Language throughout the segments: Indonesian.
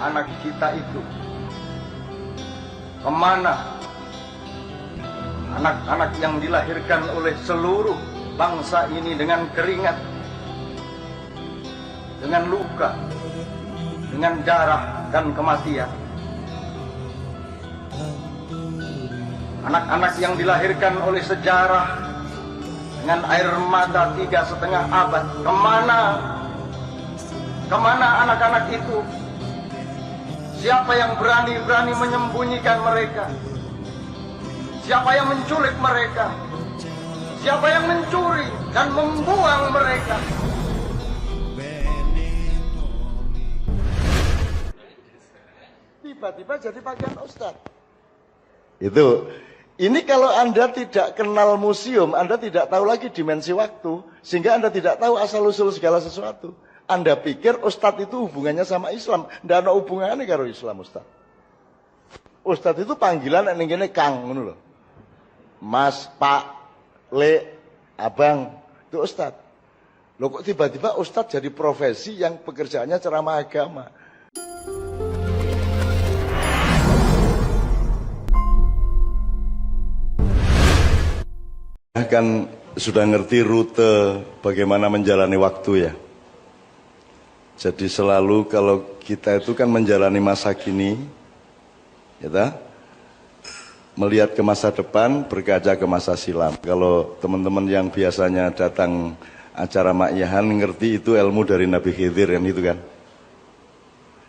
anak kita itu? Kemana anak-anak yang dilahirkan oleh seluruh bangsa ini dengan keringat, dengan luka, dengan darah dan kematian? Anak-anak yang dilahirkan oleh sejarah dengan air mata 3,5 abad. Kemana anak-anak itu? Siapa yang berani-berani menyembunyikan mereka? Siapa yang menculik mereka? Siapa yang mencuri dan membuang mereka? Tiba-tiba jadi pakaian ustadz. Ini kalau Anda tidak kenal museum, Anda tidak tahu lagi dimensi waktu, sehingga Anda tidak tahu asal-usul segala sesuatu. Anda pikir ustadz itu hubungannya sama Islam. Tidak ada hubungannya karo Islam ustadz. Ustadz itu panggilan yang Kang, loh. Mas, Pak, Le, Abang, itu ustadz. Loh kok tiba-tiba ustadz jadi profesi yang pekerjaannya ceramah agama? Kan sudah ngerti rute bagaimana menjalani waktu ya. Jadi selalu kalau kita itu kan menjalani masa kini, ya, melihat ke masa depan, berkaca ke masa silam. Kalau teman-teman yang biasanya datang acara Makyahan ngerti itu ilmu dari Nabi Khidir kan itu kan.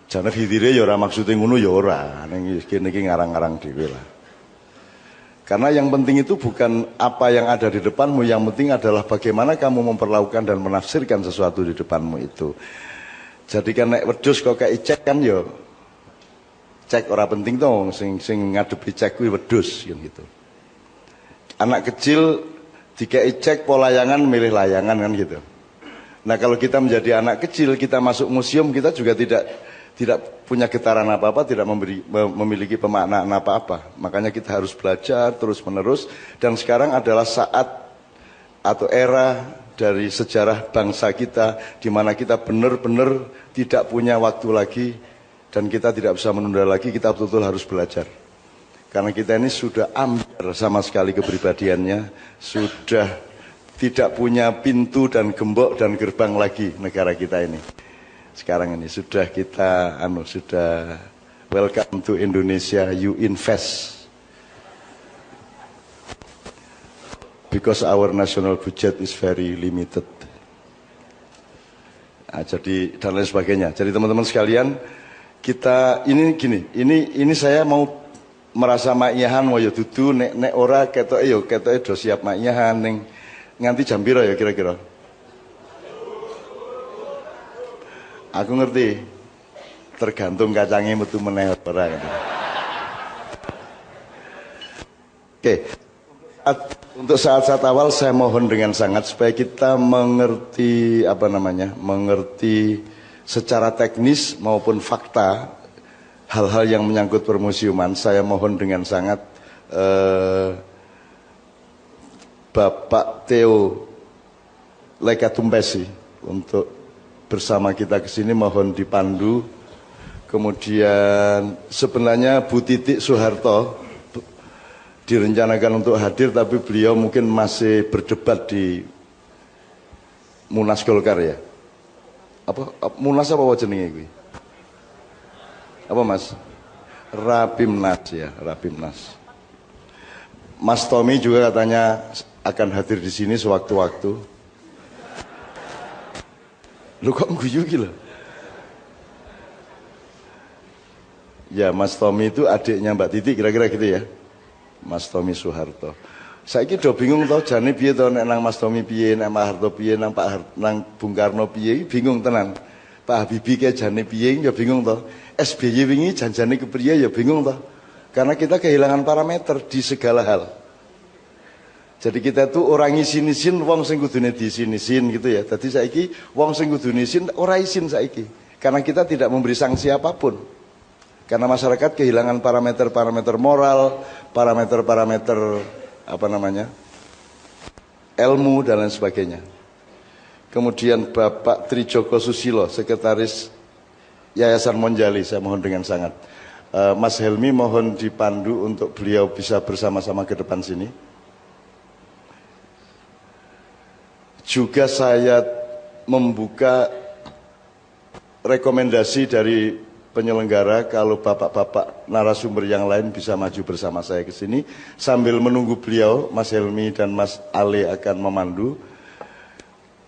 Jane Khidire ya ora maksude ngono ya ora, ning kene iki ngarang-ngarang dhewe lah. Karena yang penting itu bukan apa yang ada di depanmu, yang penting adalah bagaimana kamu memperlakukan dan menafsirkan sesuatu di depanmu itu. Jadi kan nek wedhus kok kayak cek kan ya cek ora penting dong, sing ngadepi cek kuwi wedhus gitu. Anak kecil dikai cek polayangan milih layangan kan gitu. Nah kalau kita menjadi anak kecil, kita masuk museum, kita juga tidak punya getaran apa-apa, tidak memiliki pemaknaan apa-apa. Makanya kita harus belajar terus-menerus. Dan sekarang adalah saat atau era dari sejarah bangsa kita, di mana kita benar-benar tidak punya waktu lagi, dan kita tidak bisa menunda lagi, kita betul-betul harus belajar. Karena kita ini sudah ambil sama sekali kepribadiannya, sudah tidak punya pintu dan gembok dan gerbang lagi negara kita ini. Sekarang ini sudah kita sudah welcome to Indonesia, you invest. Because our national budget is very limited. Nah, jadi dan lain sebagainya. Jadi teman-teman sekalian, kita ini gini, ini saya mau merasa Makyahan mau ya dudu nek ora ketoke do siap Makyahan ning nganti jam pira ya kira-kira. Aku ngerti, tergantung kacangnya metu meneh ora gitu. Oke. Untuk saat-saat awal saya mohon dengan sangat supaya kita mengerti mengerti secara teknis maupun fakta hal-hal yang menyangkut permusiuman. Saya mohon dengan sangat Bapak Theo Lekatumpesi untuk bersama kita ke sini, mohon dipandu. Kemudian sebenarnya Bu Titik Soeharto direncanakan untuk hadir, tapi beliau mungkin masih berdebat di Munas Golkar ya. Munas apa jenenge kuwi? Apa Mas? Rapimnas ya, Rapimnas. Mas Tommy juga katanya akan hadir di sini sewaktu-waktu. Lu kok guyu gitu? Ya, Mas Tommy itu adiknya Mbak Titi, kira-kira gitu ya. Mas Tommy Soeharto. Saiki do bingung to jane piye to nek nang Mas Tommy piye, nek Pak Harto piye, nang Bung Karno piye, bingung tenan. Pak Habibie ke jane piye ya bingung to. SBY wingi janjane kepriye ya bingung to. Karena kita kehilangan parameter di segala hal. Jadi kita tuh orang isin-isin wong sing kudune diisin-isin gitu ya. Dadi saiki wong sing kudune isin ora isin saiki. Karena kita tidak memberi sanksi apapun. Karena masyarakat kehilangan parameter-parameter moral, parameter-parameter ilmu dan lain sebagainya. Kemudian Bapak Trijoko Susilo, Sekretaris Yayasan Monjali, saya mohon dengan sangat. Mas Helmi mohon dipandu untuk beliau bisa bersama-sama ke depan sini. Juga saya membuka rekomendasi dari penyelenggara kalau bapak-bapak narasumber yang lain bisa maju bersama saya ke sini sambil menunggu beliau, Mas Helmi dan Mas Ale akan memandu.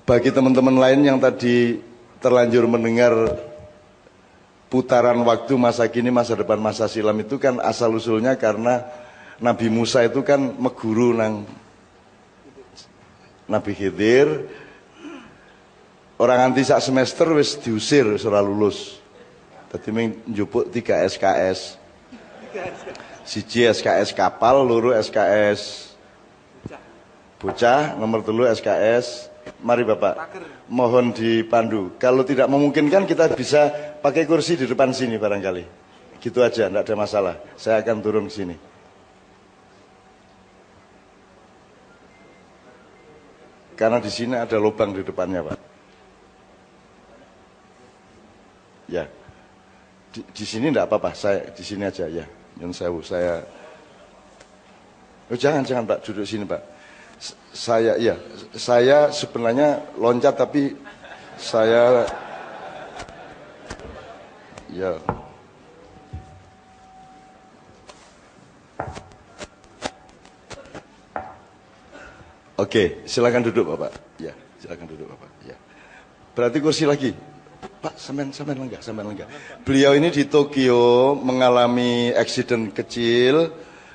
Bagi teman-teman lain yang tadi terlanjur mendengar putaran waktu masa kini, masa depan, masa silam itu kan asal-usulnya karena Nabi Musa itu kan meguru nang Nabi Khidir. Orang anti sak semester wis diusir ora lulus. Dadi njupuk 3 SKS. Siji SKS kapal, loro SKS bocah, nomor 3 SKS. Mari Bapak, mohon dipandu. Kalau tidak memungkinkan kita bisa pakai kursi di depan sini barangkali. Gitu aja, tidak ada masalah. Saya akan turun ke sini. Karena di sini ada lubang di depannya, Pak. Ya, di sini tidak apa-apa. Saya di sini aja ya. Nyun sewu, saya. Oh, jangan Pak, duduk sini Pak. Saya sebenarnya loncat tapi saya ya. Oke, silakan duduk Bapak. Ya, silakan duduk Bapak. Ya. Berarti kursi lagi. Pak, sampean lenggah. Beliau ini di Tokyo mengalami accident kecil,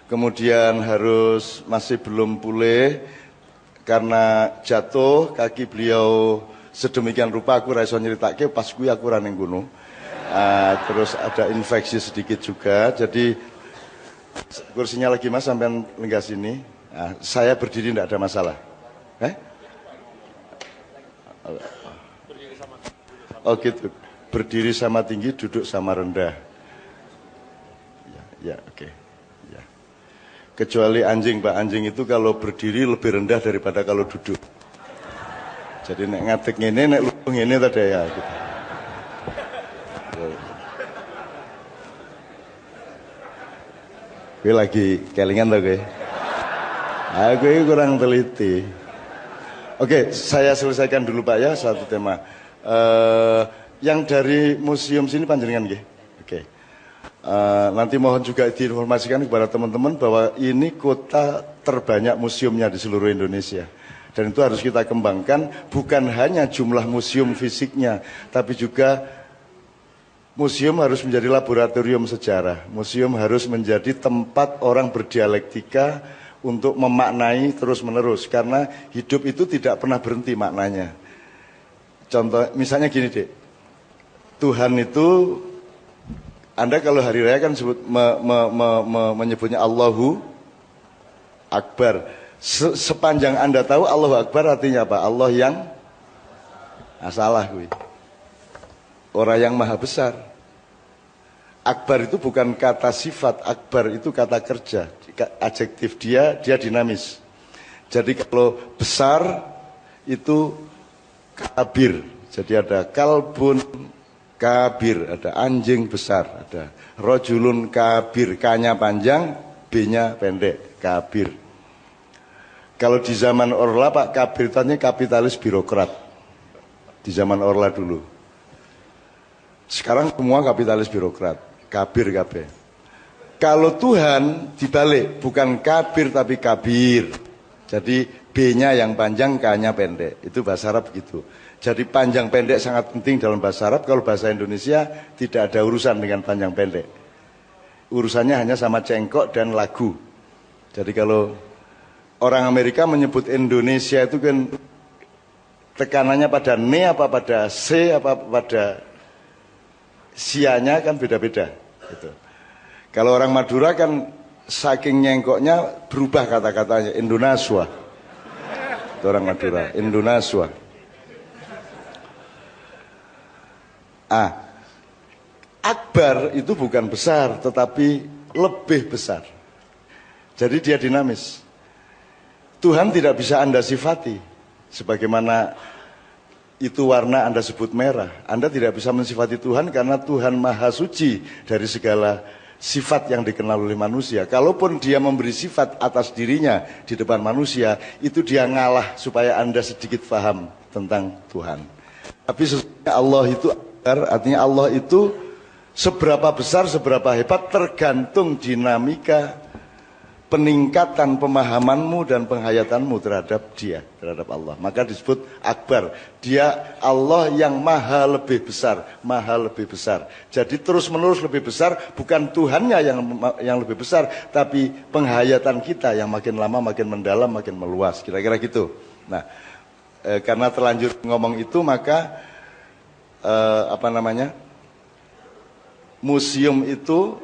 kemudian harus masih belum pulih karena jatuh, kaki beliau sedemikian rupa aku ra iso nyeritake pas kuwi aku ra ning kono. Terus ada infeksi sedikit juga. Jadi kursinya lagi Mas, sampean lenggah sini. Saya berdiri tidak ada masalah. Oh gitu. Berdiri sama tinggi, duduk sama rendah. Ya, oke. Ya. Kecuali anjing, Pak. Anjing itu kalau berdiri lebih rendah daripada kalau duduk. Jadi nek ngatik ngene, nek luwih ngene tadi ya gitu. Gue lagi kelingan tuh gue. Aku ini kurang teliti. Oke, saya selesaikan dulu Pak ya satu tema. Yang dari museum sini panjenengan nggih. Oke. Nanti mohon juga diinformasikan kepada teman-teman bahwa ini kota terbanyak museumnya di seluruh Indonesia. Dan itu harus kita kembangkan, bukan hanya jumlah museum fisiknya, tapi juga museum harus menjadi laboratorium sejarah. Museum harus menjadi tempat orang berdialektika untuk memaknai terus-menerus. Karena hidup itu tidak pernah berhenti maknanya. Contoh, misalnya gini dek, Tuhan itu, Anda kalau hari raya kan menyebutnya Allahu Akbar. Sepanjang Anda tahu Allahu Akbar artinya apa? Allah yang salah gue. Orang yang maha besar. Akbar itu bukan kata sifat, akbar itu kata kerja, adjektif dia dinamis. Jadi kalau besar itu kabir. Jadi ada kalbun kabir, ada anjing besar, ada rojulun kabir, K-nya panjang, B-nya pendek, kabir. Kalau di zaman Orla Pak Kabir tanya kapitalis birokrat. Di zaman Orla dulu. Sekarang semua kapitalis birokrat, kabir kabeh. Kalau Tuhan dibalik, bukan kabir tapi kabir. Jadi B-nya yang panjang, K-nya pendek. Itu bahasa Arab begitu. Jadi panjang pendek sangat penting dalam bahasa Arab. Kalau bahasa Indonesia tidak ada urusan dengan panjang pendek. Urusannya hanya sama cengkok dan lagu. Jadi kalau orang Amerika menyebut Indonesia itu kan tekanannya pada ne apa pada c apa pada sianya kan beda-beda gitu. Kalau orang Madura kan saking nyengkoknya berubah kata-katanya Indonesia. Itu orang Madura, Indonesia. Akbar itu bukan besar tetapi lebih besar. Jadi dia dinamis. Tuhan tidak bisa Anda sifati sebagaimana itu warna Anda sebut merah, Anda tidak bisa mensifati Tuhan karena Tuhan Maha Suci dari segala sifat yang dikenal oleh manusia. Kalaupun dia memberi sifat atas dirinya di depan manusia, itu dia ngalah supaya Anda sedikit paham tentang Tuhan. Tapi sesungguhnya Allah itu artinya Allah itu seberapa besar, seberapa hebat tergantung dinamika peningkatan pemahamanmu dan penghayatanmu terhadap dia, terhadap Allah. Maka disebut akbar. Dia Allah yang maha lebih besar, maha lebih besar. Jadi terus menerus lebih besar, bukan Tuhannya yang lebih besar, tapi penghayatan kita yang makin lama makin mendalam, makin meluas. Kira-kira gitu. Nah, karena terlanjur ngomong itu, maka museum itu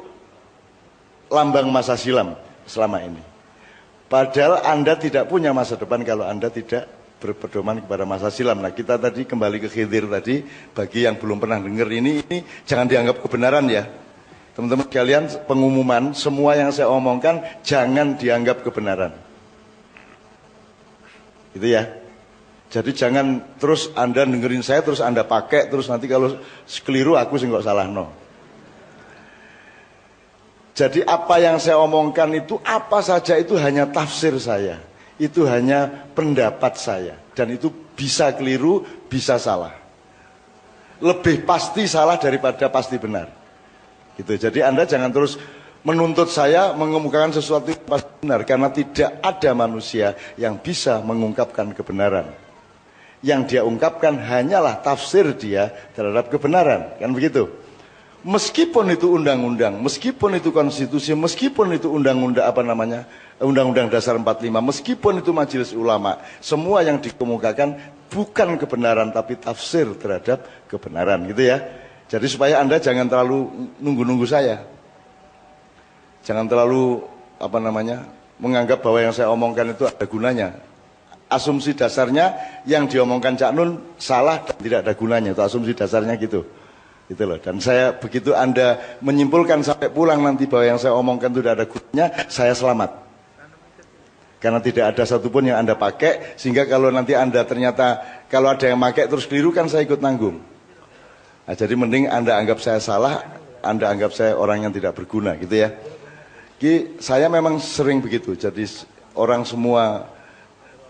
lambang masa silam selama ini. Padahal Anda tidak punya masa depan kalau Anda tidak berpedoman kepada masa silam. Nah, kita tadi kembali ke Khidir tadi, bagi yang belum pernah dengar ini jangan dianggap kebenaran ya. Teman-teman sekalian, pengumuman semua yang saya omongkan jangan dianggap kebenaran. Itu ya. Jadi jangan terus Anda dengerin saya terus Anda pakai terus nanti kalau keliru aku sih nggak salah no. Jadi apa yang saya omongkan itu apa saja itu hanya tafsir saya. Itu hanya pendapat saya. Dan itu bisa keliru, bisa salah. Lebih pasti salah daripada pasti benar. Gitu. Jadi Anda jangan terus menuntut saya mengemukakan sesuatu yang pasti benar. Karena tidak ada manusia yang bisa mengungkapkan kebenaran. Yang dia ungkapkan hanyalah tafsir dia terhadap kebenaran. Kan begitu? Meskipun itu undang-undang, meskipun itu konstitusi, meskipun itu Undang-Undang Dasar 45, meskipun itu majelis ulama, semua yang dikemukakan bukan kebenaran tapi tafsir terhadap kebenaran, gitu ya. Jadi supaya Anda jangan terlalu nunggu-nunggu saya. Jangan terlalu menganggap bahwa yang saya omongkan itu ada gunanya. Asumsi dasarnya yang diomongkan Cak Nun salah dan tidak ada gunanya, itu asumsi dasarnya gitu. Gitu loh. Dan saya begitu Anda menyimpulkan sampai pulang nanti bahwa yang saya omongkan itu tidak ada gunanya, saya selamat. Karena tidak ada satupun yang Anda pakai, sehingga kalau nanti Anda ternyata kalau ada yang pakai terus keliru kan saya ikut nanggung. Nah, jadi mending Anda anggap saya salah, Anda anggap saya orang yang tidak berguna, gitu ya. Saya memang sering begitu. Jadi orang semua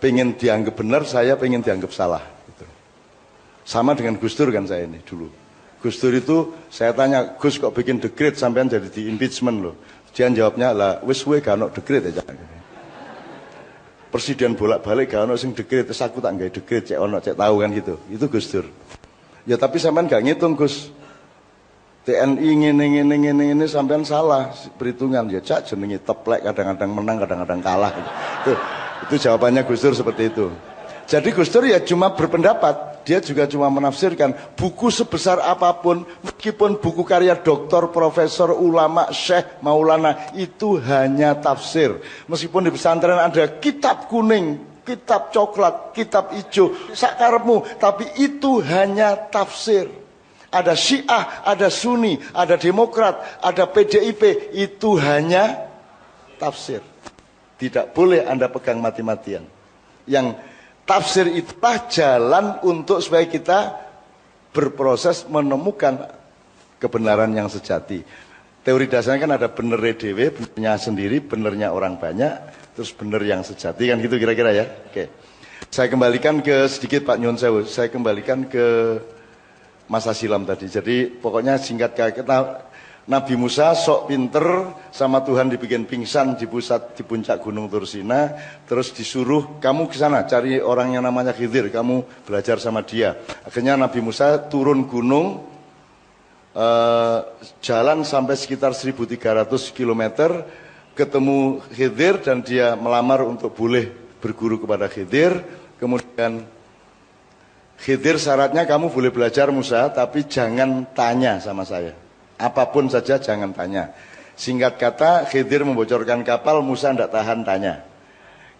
pengen dianggap benar, saya pengen dianggap salah. Gitu. Sama dengan Gus Dur kan saya ini dulu. Gus Dur itu saya tanya, Gus kok bikin dekret sampean jadi di impeachment loh. Dia jawabnya lah, wis gak ono dekret aja. Presiden bolak-balik gak ono sing dekret, terus aku tak nggawe dekret cek ono cek tahu kan gitu. Itu Gus Dur. Ya tapi sampean gak ngitung Gus. TNI ngene sampean salah perhitungan. Ya cak jenenge teplek kadang-kadang menang kadang-kadang kalah. Itu jawabannya Gus Dur seperti itu. Jadi Gus Dur ya cuma berpendapat. Dia juga cuma menafsirkan buku sebesar apapun, meskipun buku karya doktor, profesor, ulama, syekh, maulana, itu hanya tafsir. Meskipun di pesantren ada kitab kuning, kitab coklat, kitab hijau, sakarepmu, tapi itu hanya tafsir. Ada Syiah, ada Sunni, ada Demokrat, ada PDIP, itu hanya tafsir. Tidak boleh Anda pegang mati-matian. Yang tafsir itulah jalan untuk supaya kita berproses menemukan kebenaran yang sejati. Teori dasarnya kan ada bener dewe, benernya sendiri, benernya orang banyak, terus bener yang sejati kan gitu kira-kira ya. Oke. Saya kembalikan ke sedikit Pak Nyun Sewu, saya kembalikan ke masa silam tadi. Jadi pokoknya singkat kata Nabi Musa sok pinter sama Tuhan dibikin pingsan di puncak Gunung Tursina, terus disuruh kamu ke sana cari orang yang namanya Khidir, kamu belajar sama dia. Akhirnya Nabi Musa turun gunung, jalan sampai sekitar 1.300 km, ketemu Khidir dan dia melamar untuk boleh berguru kepada Khidir. Kemudian Khidir syaratnya kamu boleh belajar Musa, tapi jangan tanya sama saya. Apapun saja jangan tanya. Singkat kata, Khidir membocorkan kapal, Musa tidak tahan tanya.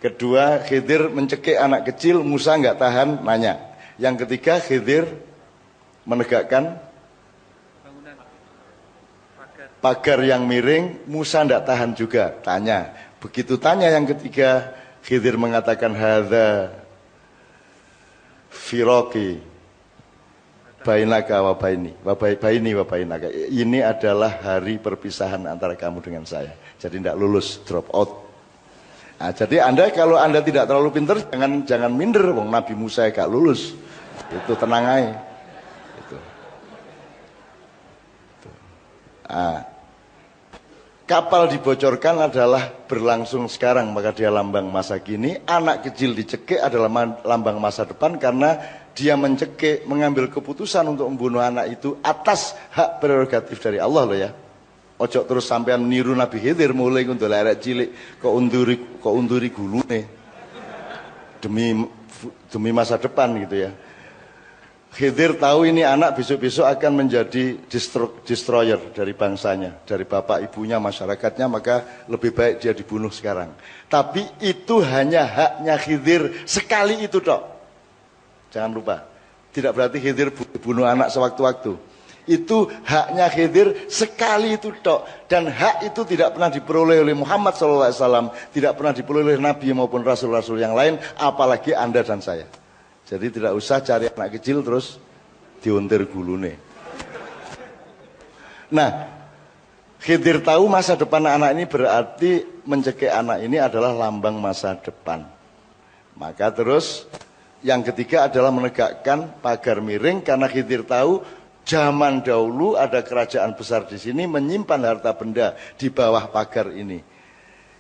Kedua, Khidir mencekik anak kecil, Musa nggak tahan nanya. Yang ketiga, Khidir menegakkan pagar yang miring, Musa tidak tahan juga tanya. Begitu tanya yang ketiga, Khidir mengatakan hadza firaqi bainaka wa baini, baini wa bainaka. Ini adalah hari perpisahan antara kamu dengan saya. Jadi tidak lulus, drop out. Nah, jadi kalau Anda tidak terlalu pintar, jangan minder. Wong Nabi Musa gak lulus. Itu tenang aja. Itu. Nah, kapal dibocorkan adalah berlangsung sekarang, maka dia lambang masa kini. Anak kecil dicekik adalah lambang masa depan karena dia mencekik, mengambil keputusan untuk membunuh anak itu atas hak prerogatif dari Allah loh ya. Ojo terus sampean niru Nabi Khidir mulai untuk lerek cilik kok unduri gulune demi masa depan gitu ya. Khidir tahu ini anak besok-besok akan menjadi destroyer dari bangsanya, dari bapak ibunya, masyarakatnya, maka lebih baik dia dibunuh sekarang. Tapi itu hanya haknya Khidir sekali itu tok. Jangan lupa, tidak berarti Khidir bunuh anak sewaktu-waktu. Itu haknya Khidir sekali itu tok. Dan hak itu tidak pernah diperoleh oleh Muhammad SAW, tidak pernah diperoleh oleh Nabi maupun Rasul-Rasul yang lain, apalagi Anda dan saya. Jadi tidak usah cari anak kecil terus diuntir gulune. Nah, Khidir tahu masa depan anak ini berarti mencekik anak ini adalah lambang masa depan. Maka terus yang ketiga adalah menegakkan pagar miring karena Khidir tahu zaman dahulu ada kerajaan besar di sini menyimpan harta benda di bawah pagar ini.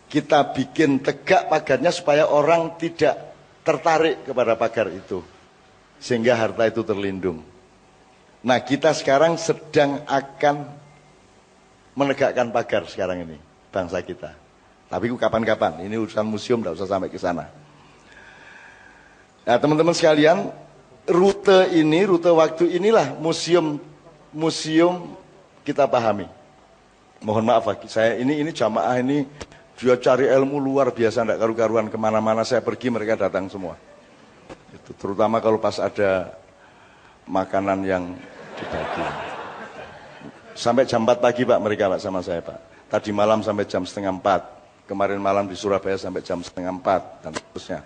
Kita bikin tegak pagarnya supaya orang tidak tertarik kepada pagar itu sehingga harta itu terlindung. Nah, kita sekarang sedang akan menegakkan pagar sekarang ini bangsa kita. Tapi kapan-kapan, ini urusan museum, tidak usah sampai ke sana. Nah, teman-teman sekalian, rute waktu inilah museum kita pahami. Mohon maaf saya ini jamaah ini dia cari ilmu luar biasa, tidak karu-karuan, kemana-mana saya pergi mereka datang semua. Itu terutama kalau pas ada makanan yang dibagi. Sampai jam 4 pagi Pak mereka Pak sama saya Pak. Tadi malam sampai jam 3:30. Kemarin malam di Surabaya sampai jam 3:30 dan seterusnya.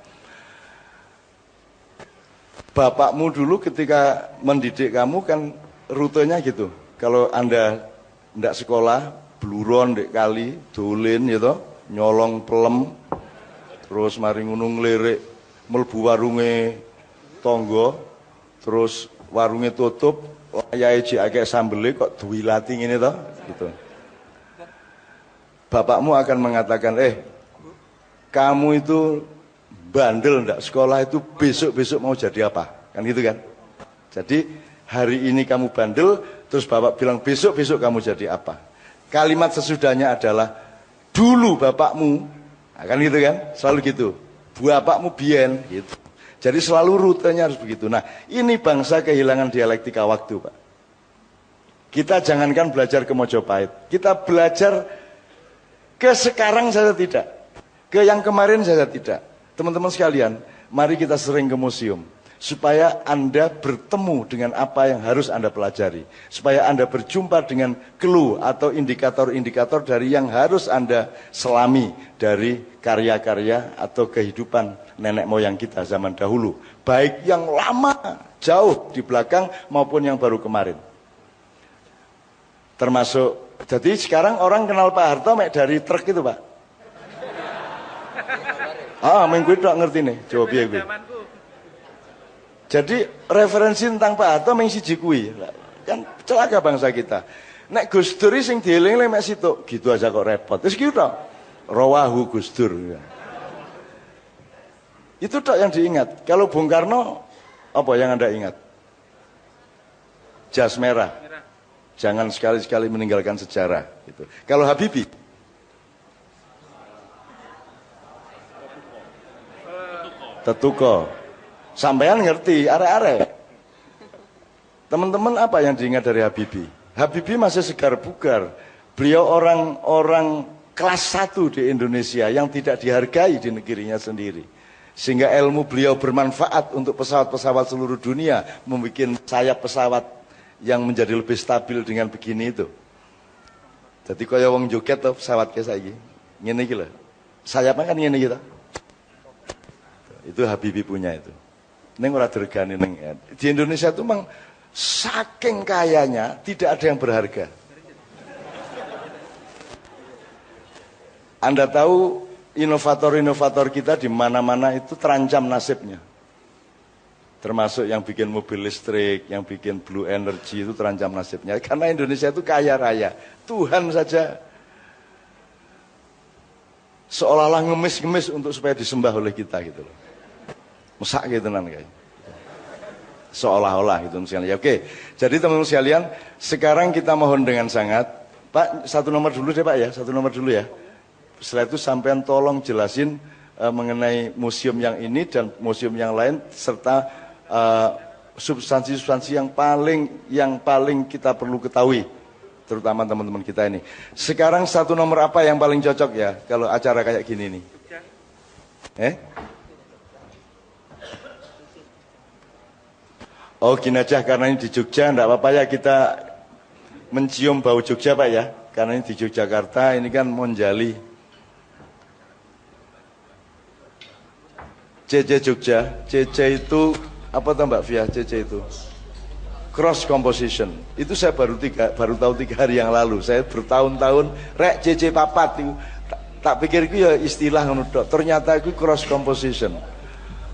Bapakmu dulu ketika mendidik kamu kan rutenya gitu. Kalau Anda tidak sekolah, bluron dek kali, dolin gitu, nyolong pelem, terus mari ngunung lirik, mlebu warunge tonggo, terus warungnya tutup, layahe jekake sambele kok duwilati ngene to, gitu. Bapakmu akan mengatakan, kamu itu bandel ndak sekolah itu besok-besok mau jadi apa? Kan gitu kan? Jadi hari ini kamu bandel, terus bapak bilang besok-besok kamu jadi apa? Kalimat sesudahnya adalah dulu bapakmu, nah, kan gitu kan? Selalu gitu. Bapakmu biyen gitu. Jadi selalu rutenya harus begitu. Nah, ini bangsa kehilangan dialektika waktu, Pak. Kita jangankan belajar ke Mojopahit, kita belajar ke sekarang saja tidak, ke yang kemarin saja tidak. Teman-teman sekalian, mari kita sering ke museum supaya Anda bertemu dengan apa yang harus Anda pelajari, supaya Anda berjumpa dengan clue atau indikator-indikator dari yang harus Anda selami dari karya-karya atau kehidupan nenek moyang kita zaman dahulu, baik yang lama jauh di belakang maupun yang baru kemarin. Termasuk, jadi sekarang orang kenal Pak Harto dari truk itu Pak. Minggu itu ngerti nih, coba biar gue. Jadi referensi tentang Pak Harto meng siji kuwi. Kan celaka bangsa kita. Nek Gus Dur sing dieling-eling mek situ, gitu aja kok repot. Terus gitu tok. Rawahu Gus Dur. Itu tok yang diingat. Kalau Bung Karno apa yang Anda ingat? Jas merah. Jangan sekali-sekali meninggalkan sejarah gitu. Kalau Habibie Tetuko. Sampean ngerti, are-are. Teman-teman apa yang diingat dari Habibie? Habibie masih segar bugar. Beliau orang kelas 1 di Indonesia yang tidak dihargai di negerinya sendiri. Sehingga ilmu beliau bermanfaat untuk pesawat-pesawat seluruh dunia. Membuat sayap pesawat yang menjadi lebih stabil dengan begini itu. Jadi kaya wong joget tuh pesawat kayak saiki. Ngene iki lho. Sayapnya kan ngene gitu. Itu Habibie punya itu. Neng ora dirgani neng. Di Indonesia itu memang Saking kayanya tidak ada yang berharga. Anda tahu inovator-inovator kita di mana-mana itu terancam nasibnya. Termasuk yang bikin mobil listrik, yang bikin blue energy itu terancam nasibnya. Karena Indonesia itu kaya raya. Tuhan saja seolah-olah ngemis-ngemis untuk supaya disembah oleh kita gitu loh. Mesak gitu nanti kayak. Seolah-olah gitu misalnya. Ya, oke. Jadi teman-teman sekalian, sekarang kita mohon dengan sangat, Pak, satu nomor dulu deh Pak ya, satu nomor dulu ya. Setelah itu sampean tolong jelasin mengenai museum yang ini dan museum yang lain serta substansi-substansi yang paling kita perlu ketahui, terutama teman-teman kita ini. Sekarang satu nomor apa yang paling cocok ya kalau acara kayak gini nih? Oh gini aja, karena ini di Jogja, enggak apa-apa ya kita mencium bau Jogja Pak ya. Karena ini di Yogyakarta, ini kan Monjali. CC Jogja, CC itu, apa tuh Mbak Fia, CC itu? Cross composition. Itu saya baru tahu 3 hari yang lalu. Saya bertahun-tahun, rek CC papat itu. Tak pikir itu ya istilah menurut. Ternyata itu cross composition.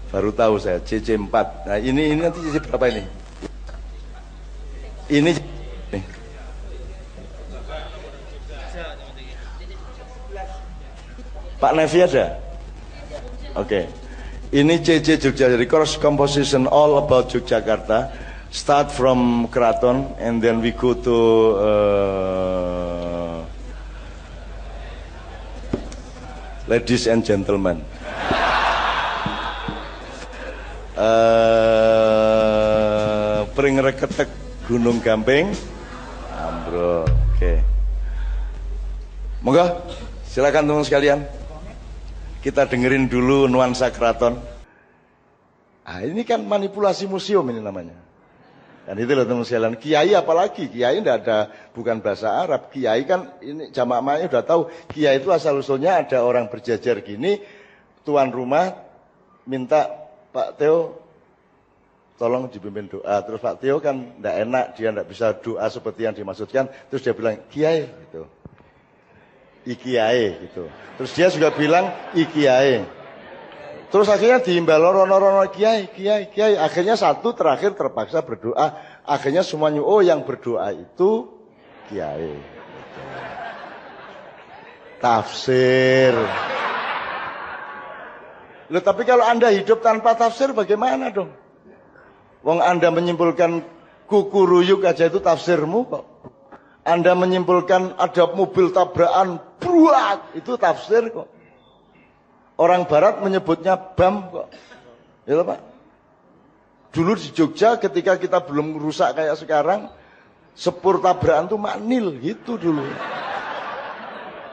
Baru tahu saya, CC4. Nah ini nanti CC berapa ini? Ini nih. Pak Nevi ada? Oke. Ini CC Jogja, jadi cross composition all about Yogyakarta. Start from Keraton and then we go to ladies and gentlemen. Pringreketek Gunung Gamping ambrol. Oke. Monggo, silakan teman sekalian. Kita dengerin dulu nuansa keraton. Ah, ini kan manipulasi museum ini namanya. Dan itu loh teman sekalian. Kiai apalagi, kiai enggak ada, bukan bahasa Arab. Kiai kan ini jamaah-jamaahnya udah tahu. Kiai itu asal usulnya ada orang berjajar gini, tuan rumah minta Pak Theo tolong dipimpin doa. Terus Pak Theo kan enggak enak, dia enggak bisa doa seperti yang dimaksudkan. Terus dia bilang, Kiai gitu. Ikiai gitu. Terus dia juga bilang Ikiai. Terus akhirnya diimbal rono-rono Kiai. Akhirnya satu terakhir terpaksa berdoa. Akhirnya semuanya, oh yang berdoa itu Kiai. Gitu. Tafsir. Loh, tapi kalau Anda hidup tanpa tafsir bagaimana dong? Wong Anda menyimpulkan kukuruyuk aja itu tafsirmu kok. Anda menyimpulkan ada mobil tabrakan, bruat, itu tafsir kok. Orang Barat menyebutnya bam kok. Ya Pak. Dulu di Jogja ketika kita belum rusak kayak sekarang, sepur tabrakan tuh maknil gitu dulu.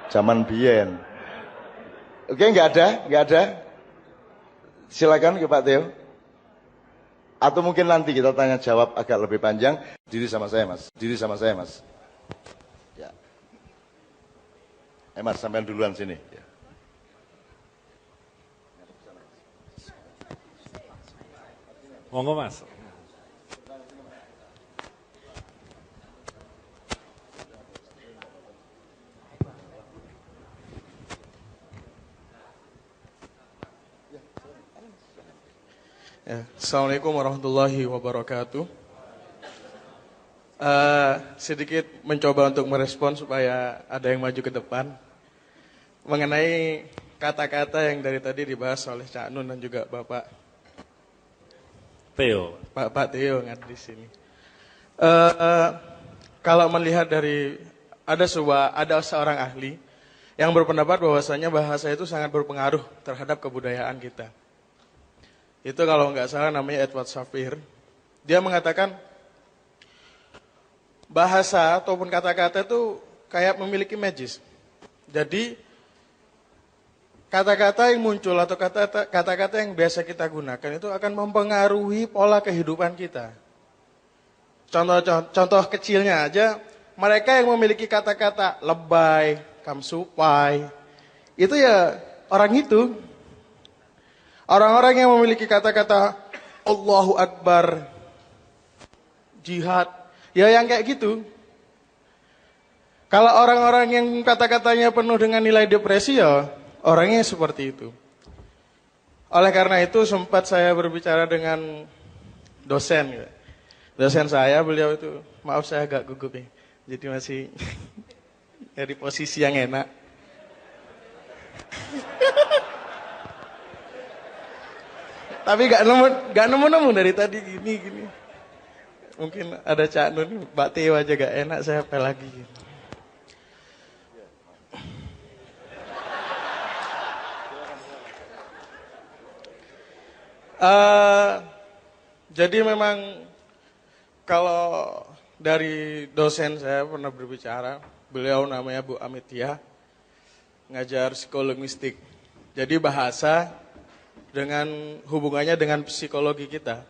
Zaman biyen. Oke, nggak ada. Silakan ke Pak Theo. Atau mungkin nanti kita tanya jawab agak lebih panjang. Diri sama saya Mas. Ya. Mas sampean duluan sini. Ya. Monggo Mas. Ya, Assalamualaikum warahmatullahi wabarakatuh. Sedikit mencoba untuk merespon supaya ada yang maju ke depan mengenai kata-kata yang dari tadi dibahas oleh Cak Nun dan juga Bapak Theo. Pak Theo yang ada di sini. Kalau melihat dari ada seorang ahli yang berpendapat bahwasanya bahasa itu sangat berpengaruh terhadap kebudayaan kita. Itu kalau nggak salah namanya Edward Sapir. Dia mengatakan bahasa ataupun kata-kata itu kayak memiliki magis. Jadi kata-kata yang muncul atau kata-kata yang biasa kita gunakan itu akan mempengaruhi pola kehidupan kita. Contoh kecilnya aja, mereka yang memiliki kata-kata lebay, kamsupai, itu ya orang itu. Orang-orang yang memiliki kata-kata Allahu Akbar, jihad. Ya yang kayak gitu. Kalau orang-orang yang kata-katanya penuh dengan nilai depresi ya orangnya seperti itu. Oleh karena itu sempat saya berbicara dengan dosen. Dosen saya, beliau itu, maaf saya agak gugup ya. Jadi masih dari posisi yang enak. Tapi gak nemu dari tadi gini. Mungkin ada Cak Nun, Mbak Teo aja gak enak, saya apa lagi. Jadi memang kalau dari dosen saya pernah berbicara, beliau namanya Bu Amitia, ngajar psikolinguistik. Jadi bahasa dengan hubungannya dengan psikologi kita.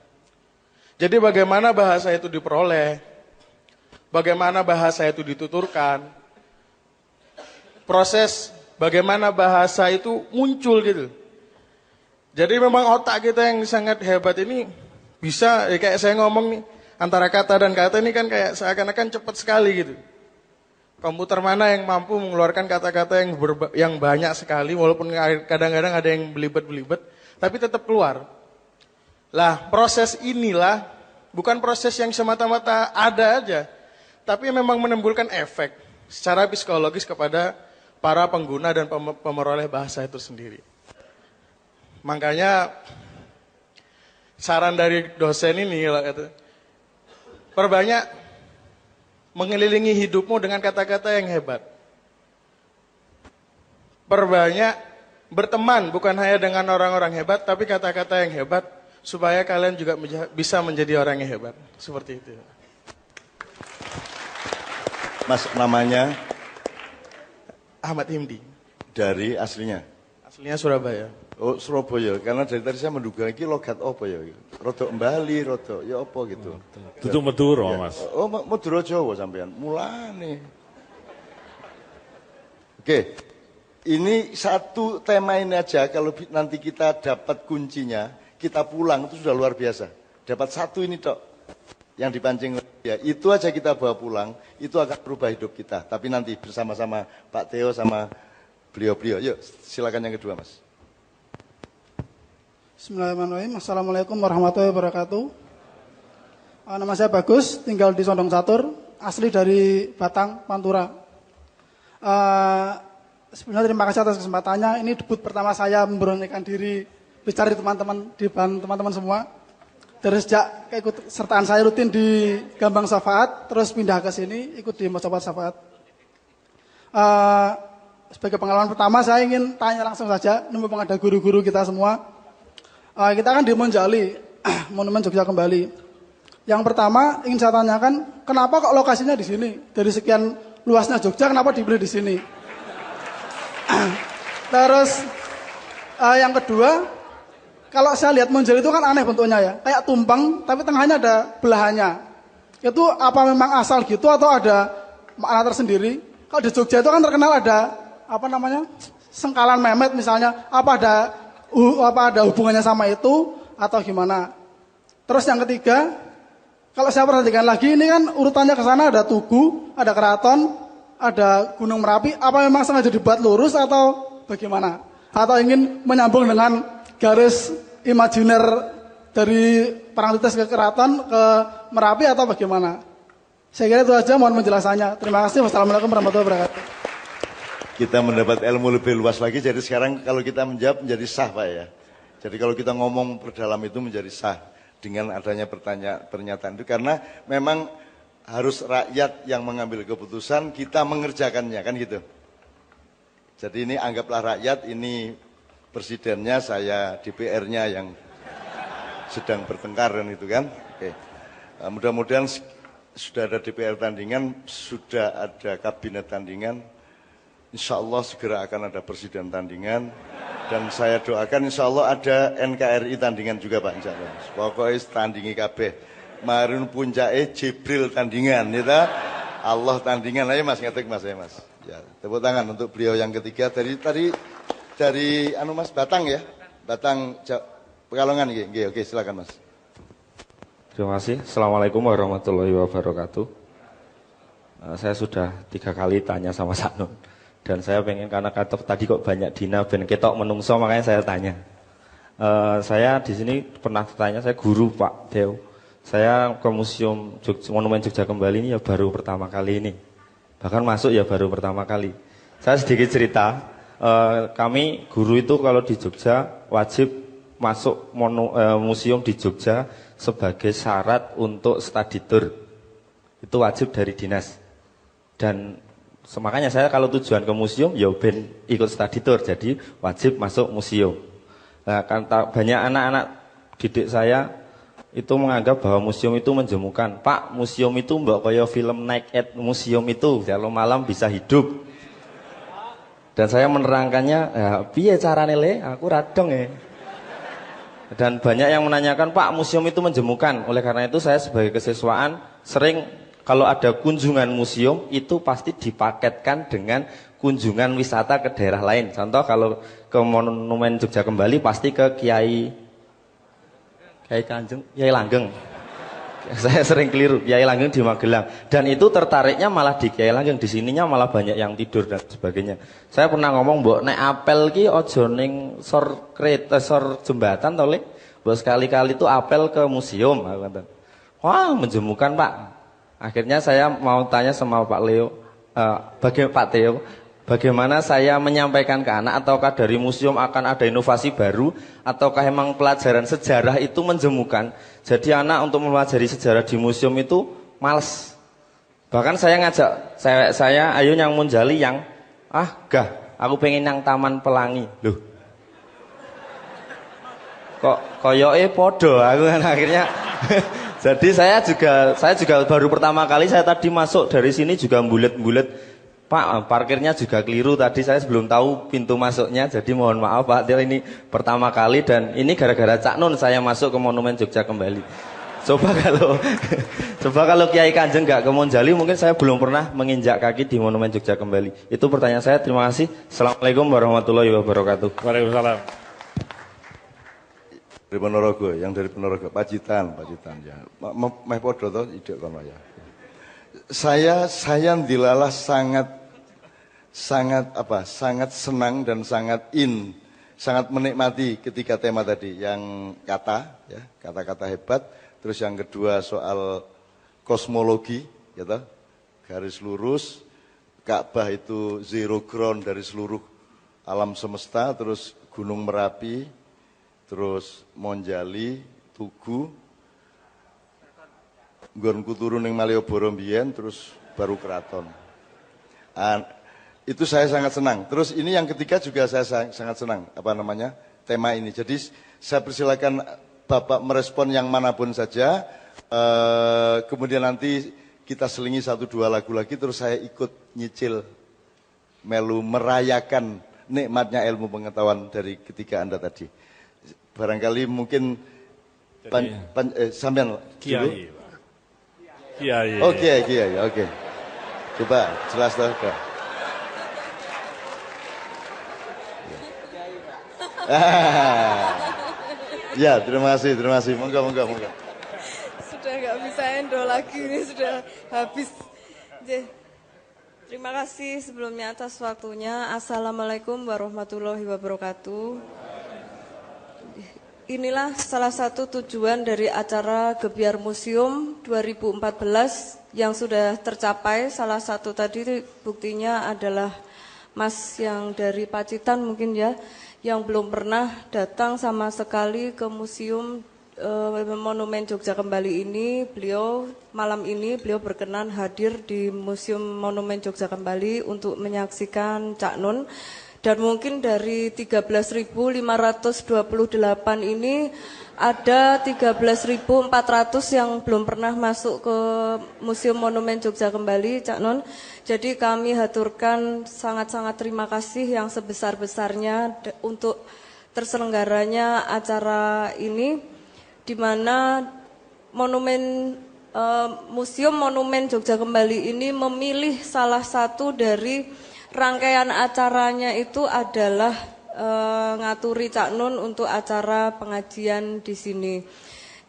Jadi bagaimana bahasa itu diperoleh, bagaimana bahasa itu dituturkan, proses bagaimana bahasa itu muncul gitu. Jadi memang otak kita yang sangat hebat ini bisa, ya kayak saya ngomong nih, antara kata dan kata ini kan kayak seakan-akan cepat sekali gitu. Komputer mana yang mampu mengeluarkan kata-kata yang banyak sekali, walaupun kadang-kadang ada yang belibet-belibet, tapi tetap keluar. Lah proses inilah bukan proses yang semata-mata ada aja, tapi memang menimbulkan efek secara psikologis kepada para pengguna dan pemeroleh bahasa itu sendiri. Makanya saran dari dosen ini, perbanyak mengelilingi hidupmu dengan kata-kata yang hebat. Perbanyak berteman bukan hanya dengan orang-orang hebat, tapi kata-kata yang hebat, supaya kalian juga bisa menjadi orang yang hebat. Seperti itu. Mas, namanya? Ahmad Himdi. Dari aslinya? Aslinya Surabaya. Oh, Surabaya. Karena dari tadi saya menduga ini logat apa ya? Rodok Bali, rodok ya apa gitu. Itu Madura, Mas. Oh, Madura Jawa sampean. Mulane. Oke. Ini satu tema ini aja, kalau nanti kita dapat kuncinya, kita pulang itu sudah luar biasa. Dapat satu ini tok yang dipancing ya, itu aja kita bawa pulang, itu akan berubah hidup kita. Tapi nanti bersama-sama Pak Theo sama beliau-beliau. Yuk, silakan yang kedua, Mas. Bismillahirrahmanirrahim. Assalamualaikum warahmatullahi wabarakatuh. Nama saya Bagus, tinggal di Sondong Catur, asli dari Batang, Pantura. Sebenarnya terima kasih atas kesempatannya. Ini debut pertama saya memberanikan diri bicara di teman-teman semua. Dari sejak keikut sertaan saya rutin di Gambang Syafaat, terus pindah ke sini ikut di Mojopat Syafaat. Sebagai pengalaman pertama saya ingin tanya langsung saja, mumpung ada guru-guru kita semua. Kita kan di Monjali, Monumen Jogja Kembali. Yang pertama ingin saya tanyakan, kenapa kok lokasinya di sini? Dari sekian luasnya Jogja, kenapa dipilih di sini? Terus yang kedua, kalau saya lihat Monjali itu kan aneh bentuknya ya, kayak tumpeng, tapi tengahnya ada belahannya. Itu apa memang asal gitu atau ada makna tersendiri? Kalau di Jogja itu kan terkenal ada sengkalan Mehmet misalnya, apa ada hubungannya sama itu atau gimana? Terus yang ketiga, kalau saya perhatikan lagi ini kan urutannya ke sana ada Tugu, ada Keraton, ada Gunung Merapi. Apa memang sengaja dibuat lurus atau bagaimana? Atau ingin menyambung dengan garis imajiner dari Parangtritis ke Keraton ke Merapi atau bagaimana? Saya kira itu aja, mohon penjelasannya. Terima kasih. Wassalamualaikum warahmatullahi wabarakatuh. Kita mendapat ilmu lebih luas lagi, jadi sekarang kalau kita menjawab menjadi sah, Pak ya. Jadi kalau kita ngomong perdalam itu menjadi sah dengan adanya pernyataan itu, karena memang harus rakyat yang mengambil keputusan, kita mengerjakannya, kan gitu. Jadi ini anggaplah rakyat, ini presidennya, saya DPR-nya yang sedang bertengkar dan itu kan. Oke. Mudah-mudahan sudah ada DPR tandingan, sudah ada kabinet tandingan. Insya Allah segera akan ada presiden tandingan. Dan saya doakan insya Allah ada NKRI tandingan juga Pak, insya Allah. Pokoknya tandingi kabeh. Marun puncake Jibril tandingan, ya. Allah tandingan aja Mas, ngetik Mas ya Mas. Ya, tepuk tangan untuk beliau yang ketiga dari Mas Batang ya. Batang Pekalongan nggih. Oke, silakan Mas. Terima kasih. Assalamualaikum warahmatullahi wabarakatuh. Saya sudah 3 kali tanya sama Saknun. Dan saya pengen, karena kata tadi kok banyak dina ben ketok menungso, makanya saya tanya. Saya di sini pernah tanya, saya guru Pak Deo. Saya ke Museum Monumen Jogja Kembali ini ya baru pertama kali ini. Bahkan masuk ya baru pertama kali. Saya sedikit cerita, kami guru itu kalau di Jogja wajib masuk museum di Jogja sebagai syarat untuk study tour. Itu wajib dari dinas. Dan makanya saya kalau tujuan ke museum ya ben ikut study tour, jadi wajib masuk museum. Nah, kan banyak anak-anak didik saya itu menganggap bahwa museum itu menjemukan. Pak, museum itu mbak kaya film Naked Museum itu, kalau malam bisa hidup. Dan saya menerangkannya, ya piye carane le, aku radong ya. Dan banyak yang menanyakan, Pak, museum itu menjemukan. Oleh karena itu saya sebagai kesiswaan sering kalau ada kunjungan museum itu pasti dipaketkan dengan kunjungan wisata ke daerah lain. Contoh kalau ke Monumen Jogja Kembali pasti ke Kiai Langgeng. Saya sering keliru, Kiai Langgeng di Magelang. Dan itu tertariknya malah di Kiai Langgeng, di sininya malah banyak yang tidur dan sebagainya. Saya pernah ngomong, mbok nek apel ki aja ning sor jembatan to, Le. Mbok sekali-kali itu apel ke museum, aku kata. Wah, menjemukan, Pak. Akhirnya saya mau tanya sama Pak Leo, Pak Theo, bagaimana saya menyampaikan ke anak, ataukah dari museum akan ada inovasi baru, ataukah emang pelajaran sejarah itu menjemukan. Jadi anak untuk mempelajari sejarah di museum itu males. Bahkan saya ngajak cewek saya, ayo yang munjali yang, gah, aku pengen yang Taman Pelangi. Loh, kok koyoke podo, aku kan akhirnya. Jadi saya juga baru pertama kali saya tadi masuk dari sini juga bulet-bulet. Pak, parkirnya juga keliru tadi, saya belum tahu pintu masuknya, jadi mohon maaf Pak, ini pertama kali dan ini gara-gara Cak Nun saya masuk ke Monumen Jogja Kembali. Coba kalau Kiai Kanjeng gak ke Monjali, mungkin saya belum pernah menginjak kaki di Monumen Jogja Kembali. Itu pertanyaan saya, terima kasih. Assalamualaikum warahmatullahi wabarakatuh. Waalaikumsalam. Dari Ponorogo, yang dari Ponorogo, Pacitan ya. Meh podo to ide kono ya. Saya dilalah sangat senang dan sangat menikmati ketika tema tadi yang kata-kata hebat, terus yang kedua soal kosmologi, ya toh, garis lurus, Ka'bah itu zero ground dari seluruh alam semesta, terus Gunung Merapi, terus Monjali, Tugu, nggonku turu ning Malioboro mbiyen, terus baru keraton. Itu saya sangat senang. Terus ini yang ketiga juga saya sangat senang, tema ini. Jadi saya persilakan Bapak merespon yang manapun saja, kemudian nanti kita selingi 1-2 lagu lagi, terus saya ikut nyicil, melu merayakan nikmatnya ilmu pengetahuan dari ketiga Anda tadi. Barangkali mungkin sampean Kiai. Kiai. Oh, Kiai, oke. Coba jelas toh. Ya, terima kasih. Monggo. Sudah nggak bisa endo lagi, ini sudah habis. Terima kasih sebelumnya atas waktunya. Assalamualaikum warahmatullahi wabarakatuh. Inilah salah satu tujuan dari acara Gebyar Museum 2014 yang sudah tercapai. Salah satu tadi buktinya adalah Mas yang dari Pacitan mungkin ya, yang belum pernah datang sama sekali ke Museum Monumen Jogja Kembali ini. Malam ini beliau berkenan hadir di Museum Monumen Jogja Kembali untuk menyaksikan Cak Nun. Dan mungkin dari 13.528 ini ada 13.400 yang belum pernah masuk ke Museum Monumen Jogja Kembali, Cak Nun. Jadi kami haturkan sangat-sangat terima kasih yang sebesar-besarnya untuk terselenggaranya acara ini, di mana Museum Monumen Jogja Kembali ini memilih salah satu dari rangkaian acaranya itu adalah ngaturi Cak Nun untuk acara pengajian di sini.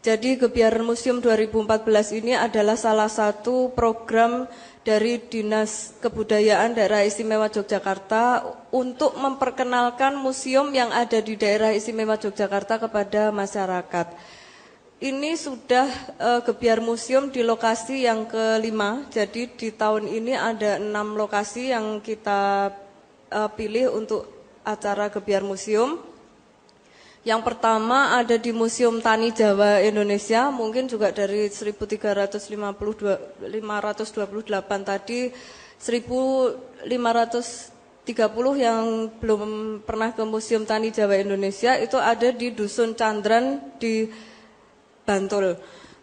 Jadi Gebiar Museum 2014 ini adalah salah satu program dari Dinas Kebudayaan Daerah Istimewa Yogyakarta untuk memperkenalkan museum yang ada di Daerah Istimewa Yogyakarta kepada masyarakat. Ini sudah Gebiar Museum di lokasi yang kelima, jadi di tahun ini ada 6 lokasi yang kita pilih untuk acara Gebiar Museum. Yang pertama ada di Museum Tani Jawa Indonesia, mungkin juga dari 1528 tadi, 1530 yang belum pernah ke Museum Tani Jawa Indonesia, itu ada di Dusun Candran di Bantul.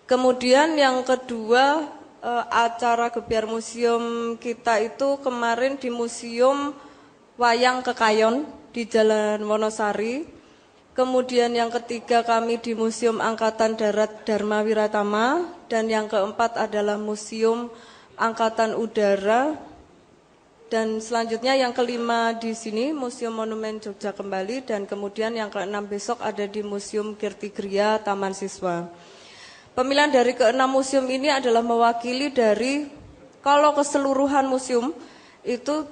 Kemudian yang kedua, acara Gebiar Museum kita itu kemarin di Museum Wayang Kekayon di Jalan Wonosari. Kemudian yang ketiga kami di Museum Angkatan Darat Dharma Wiratama, dan yang keempat adalah Museum Angkatan Udara, dan selanjutnya yang kelima di sini Museum Monumen Jogja Kembali, dan kemudian yang keenam besok ada di Museum Kirtigria Taman Siswa. Pemilihan dari keenam museum ini adalah mewakili dari, kalau keseluruhan museum itu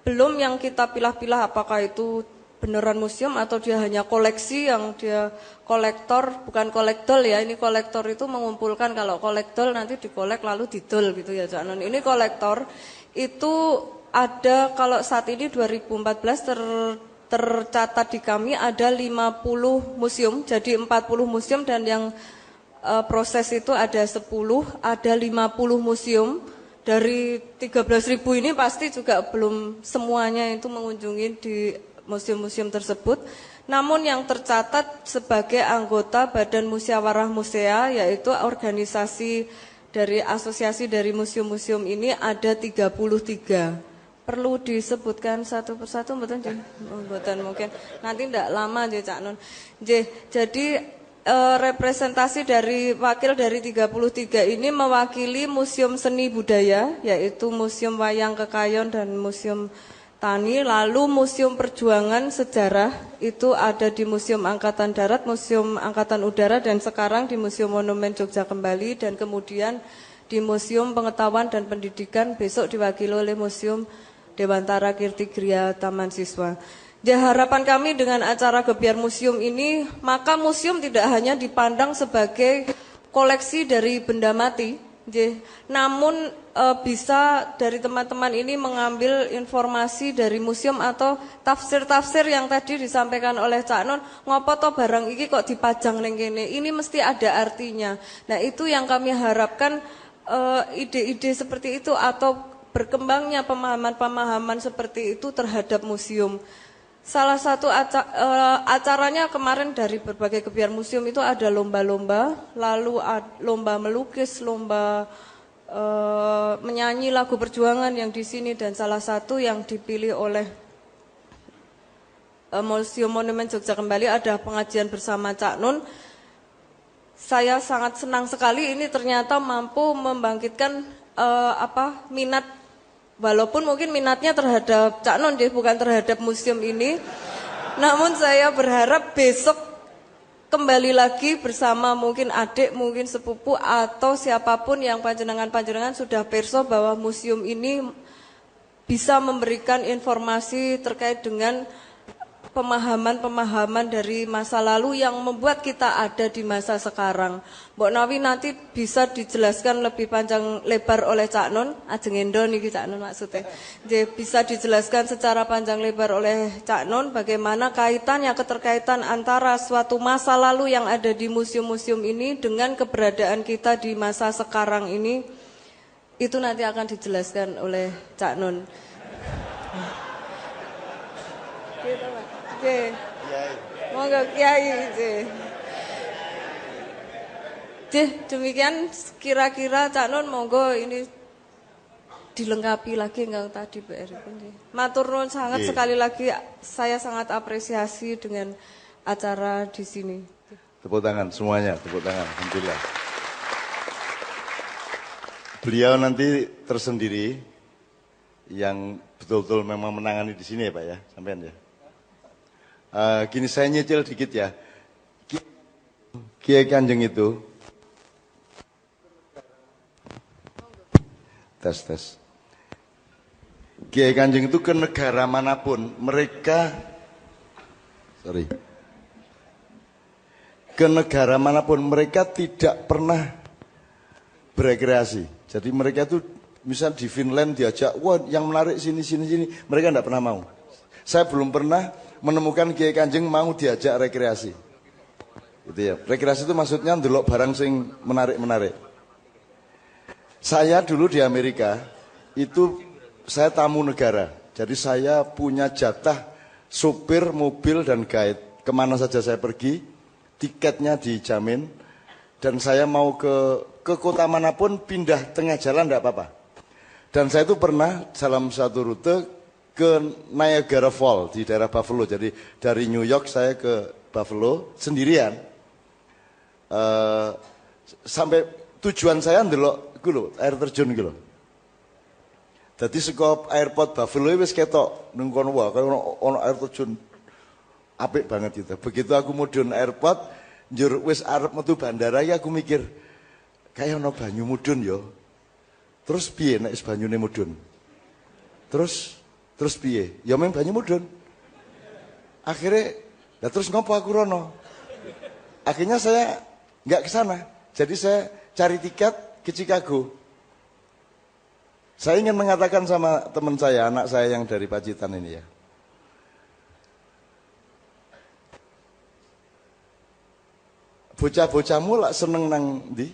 belum yang kita pilah-pilah apakah itu beneran museum atau dia hanya koleksi yang dia kolektor, bukan kolektol ya. Ini kolektor itu mengumpulkan, kalau kolektol nanti dikolek lalu didol gitu ya Cak Non. Ini kolektor itu ada, kalau saat ini 2014 tercatat di kami ada 50 museum, jadi 40 museum, dan yang proses itu ada 10, ada 50 museum. Dari 13.000 ini pasti juga belum semuanya itu mengunjungi di museum-museum tersebut. Namun yang tercatat sebagai anggota Badan Musyawarah Musea, yaitu organisasi dari asosiasi dari museum-museum ini ada 33. Perlu disebutkan satu persatu mboten mungkin. Nanti tidak lama aja Cak Nun. Jadi representasi dari wakil dari 33 ini mewakili Museum Seni Budaya, yaitu Museum Wayang Kekayon dan Museum Tani. Lalu Museum Perjuangan Sejarah itu ada di Museum Angkatan Darat, Museum Angkatan Udara, dan sekarang di Museum Monumen Jogja Kembali, dan kemudian di Museum Pengetahuan dan Pendidikan besok diwakili oleh Museum Dewantara Kirtigria Taman Siswa. Ya, harapan kami dengan acara Gebiar Museum ini, maka museum tidak hanya dipandang sebagai koleksi dari benda mati, namun bisa dari teman-teman ini mengambil informasi dari museum atau tafsir-tafsir yang tadi disampaikan oleh Cak Non, ngopo to barang iki kok dipajang ning kene, ini mesti ada artinya. Nah, itu yang kami harapkan, ide-ide seperti itu atau berkembangnya pemahaman-pemahaman seperti itu terhadap museum. Salah satu acaranya kemarin dari berbagai Gebiar Museum itu ada lomba-lomba, lalu lomba melukis, lomba menyanyi lagu perjuangan yang di sini, dan salah satu yang dipilih oleh Museum Monumen Jogja Kembali ada pengajian bersama Cak Nun. Saya sangat senang sekali ini ternyata mampu membangkitkan minat. Walaupun mungkin minatnya terhadap Cak Non, bukan terhadap museum ini. Namun saya berharap besok kembali lagi bersama mungkin adik, mungkin sepupu, atau siapapun yang panjenengan sudah perso bahwa museum ini bisa memberikan informasi terkait dengan pemahaman-pemahaman dari masa lalu yang membuat kita ada di masa sekarang. Mbok Nawi nanti bisa dijelaskan lebih panjang lebar oleh Cak Non, ajeng endo niki Cak Non maksudnya. Bisa dijelaskan secara panjang lebar oleh Cak Non bagaimana kaitannya, keterkaitan antara suatu masa lalu yang ada di museum-museum ini dengan keberadaan kita di masa sekarang ini. Itu nanti akan dijelaskan oleh Cak Non. Gitu, Pak. Monggo Kiai. Demikian kira-kira Cak Nun, monggo ini dilengkapi lagi enggak tadi PR pun. Matur nuwun sangat sekali lagi, saya sangat apresiasi dengan acara di sini. Tepuk tangan semuanya, tepuk tangan. Alhamdulillah. Beliau nanti tersendiri yang betul-betul memang menangani di sini ya Pak ya, sampean ya. Gini saya nyicil dikit ya. Kiai Kanjeng itu Tes. Kiai Kanjeng itu ke negara manapun, ke negara manapun mereka tidak pernah berekreasi. Jadi mereka itu misal di Finland diajak, wah yang menarik sini, mereka tidak pernah mau. Saya belum pernah menemukan Kiai Kanjeng mau diajak rekreasi. Gitu ya. Rekreasi itu maksudnya ndelok barang sing menarik. Saya dulu di Amerika itu saya tamu negara. Jadi saya punya jatah supir, mobil dan guide. Kemana saja saya pergi, tiketnya dijamin. Dan saya mau ke kota manapun pindah tengah jalan tidak apa-apa. Dan saya itu pernah dalam satu rute ke Niagara Falls di daerah Buffalo. Jadi dari New York saya ke Buffalo sendirian. Sampai tujuan saya ndelok air terjun gitu. Jadi saka airport Buffalo wis ketok ning kono wae ono air terjun. Apik banget itu. Begitu aku mudhun airport, njur wis arep metu bandara ya aku mikir kayak ono banyu mudhun yo. Terus piye nek wis banyune mudhun? Terus piye? Ya mung banyu mudhun. Akhirnya, terus ngopo aku rono? Akhirnya saya nggak ke sana. Jadi saya cari tiket ke Chicago. Saya ingin mengatakan sama teman saya, anak saya yang dari Pacitan ini ya. Bocah-bocahmu lak seneng nang ndi?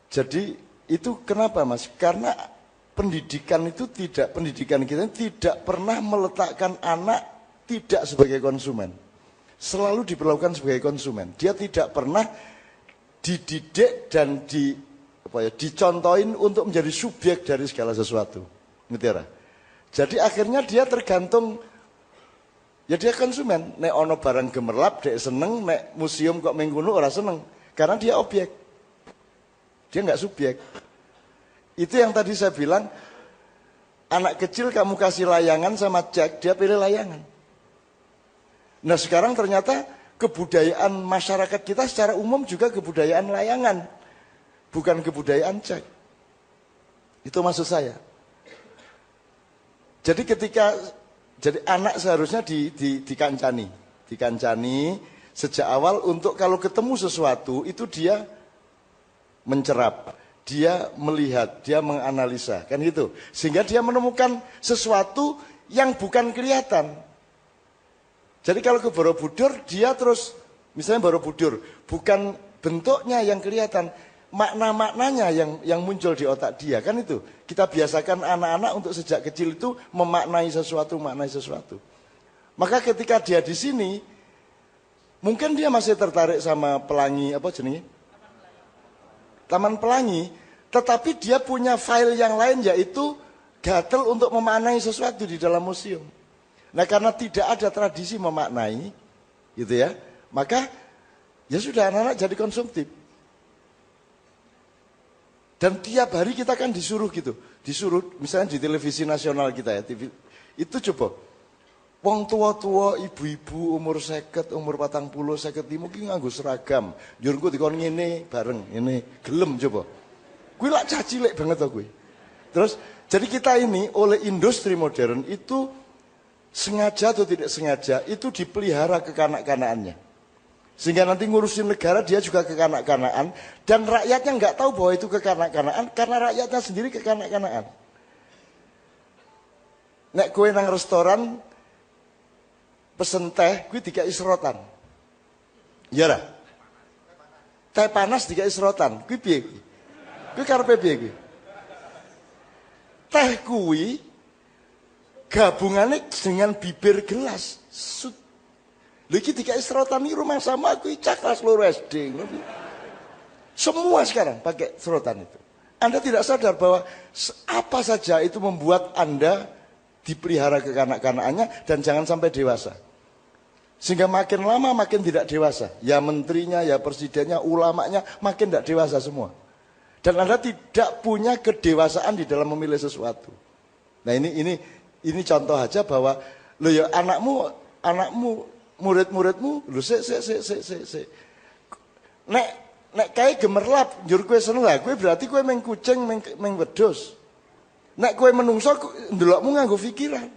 Jadi itu kenapa Mas? Karena pendidikan kita tidak pernah meletakkan anak tidak sebagai konsumen. Selalu diperlakukan sebagai konsumen. Dia tidak pernah dididik dan dicontohin untuk menjadi subjek dari segala sesuatu. Ngerti ya? Jadi akhirnya dia tergantung, ya dia konsumen. Nek ono barang gemerlap dia seneng, nek museum kok menggunu ora seneng. Karena dia objek. Dia nggak subjek. Itu yang tadi saya bilang, anak kecil kamu kasih layangan sama cek, dia pilih layangan. Nah sekarang ternyata kebudayaan masyarakat kita secara umum juga kebudayaan layangan. Bukan kebudayaan cek. Itu maksud saya. Jadi jadi anak seharusnya dikancani. Dikancani sejak awal untuk kalau ketemu sesuatu itu dia mencerap. Dia melihat, dia menganalisa. Kan gitu. Sehingga dia menemukan sesuatu yang bukan kelihatan. Jadi kalau ke Borobudur, dia terus, misalnya Borobudur, bukan bentuknya yang kelihatan, makna-maknanya yang muncul di otak dia, kan itu. Kita biasakan anak-anak untuk sejak kecil itu memaknai sesuatu. Maka ketika dia di sini, mungkin dia masih tertarik sama pelangi, apa jenisnya? Taman Pelangi, tetapi dia punya file yang lain yaitu gatel untuk memaknai sesuatu di dalam museum. Nah karena tidak ada tradisi memaknai, gitu ya, maka ya sudah anak-anak jadi konsumtif. Dan tiap hari kita kan disuruh misalnya di televisi nasional kita ya, TV, itu coba, wong tua-tua, ibu-ibu umur 50, umur 40, 50 mungkin nganggo seragam. Njur engko dikon ngene bareng, ini gelem coba. Kuwi lak cah cilik banget to kuwi. Terus jadi kita ini oleh industri modern itu sengaja atau tidak sengaja itu dipelihara kekanak-kanakannya. Sehingga nanti ngurusin negara dia juga kekanak-kanakan dan rakyatnya nggak tahu bahwa itu kekanak-kanakan karena rakyatnya sendiri kekanak-kanakan. Nek kowe nang restoran pesen teh, gue dikai serotan. Iya lah. Teh panas dikai serotan. Gue piye? Gue karepe piye gue? Teh kuwi gabungannya dengan bibir gelas. Lha iki dikai serotan iki rumah sama aku cak kelas loro SD. Semua sekarang pakai serotan itu. Anda tidak sadar bahwa apa saja itu membuat Anda dipelihara kekanak-kanakannya dan jangan sampai dewasa. Sehingga makin lama makin tidak dewasa. Ya menterinya, ya presidennya, ulamanya makin tidak dewasa semua. Dan Anda tidak punya kedewasaan di dalam memilih sesuatu. Nah ini contoh aja bahwa lo ya anakmu, murid-muridmu, lo Nek kae gemerlap njur kowe seneng lah, kowe berarti kowe meng kucing meng wedhus. Nek kowe menungso ndelokmu nganggo pikiran.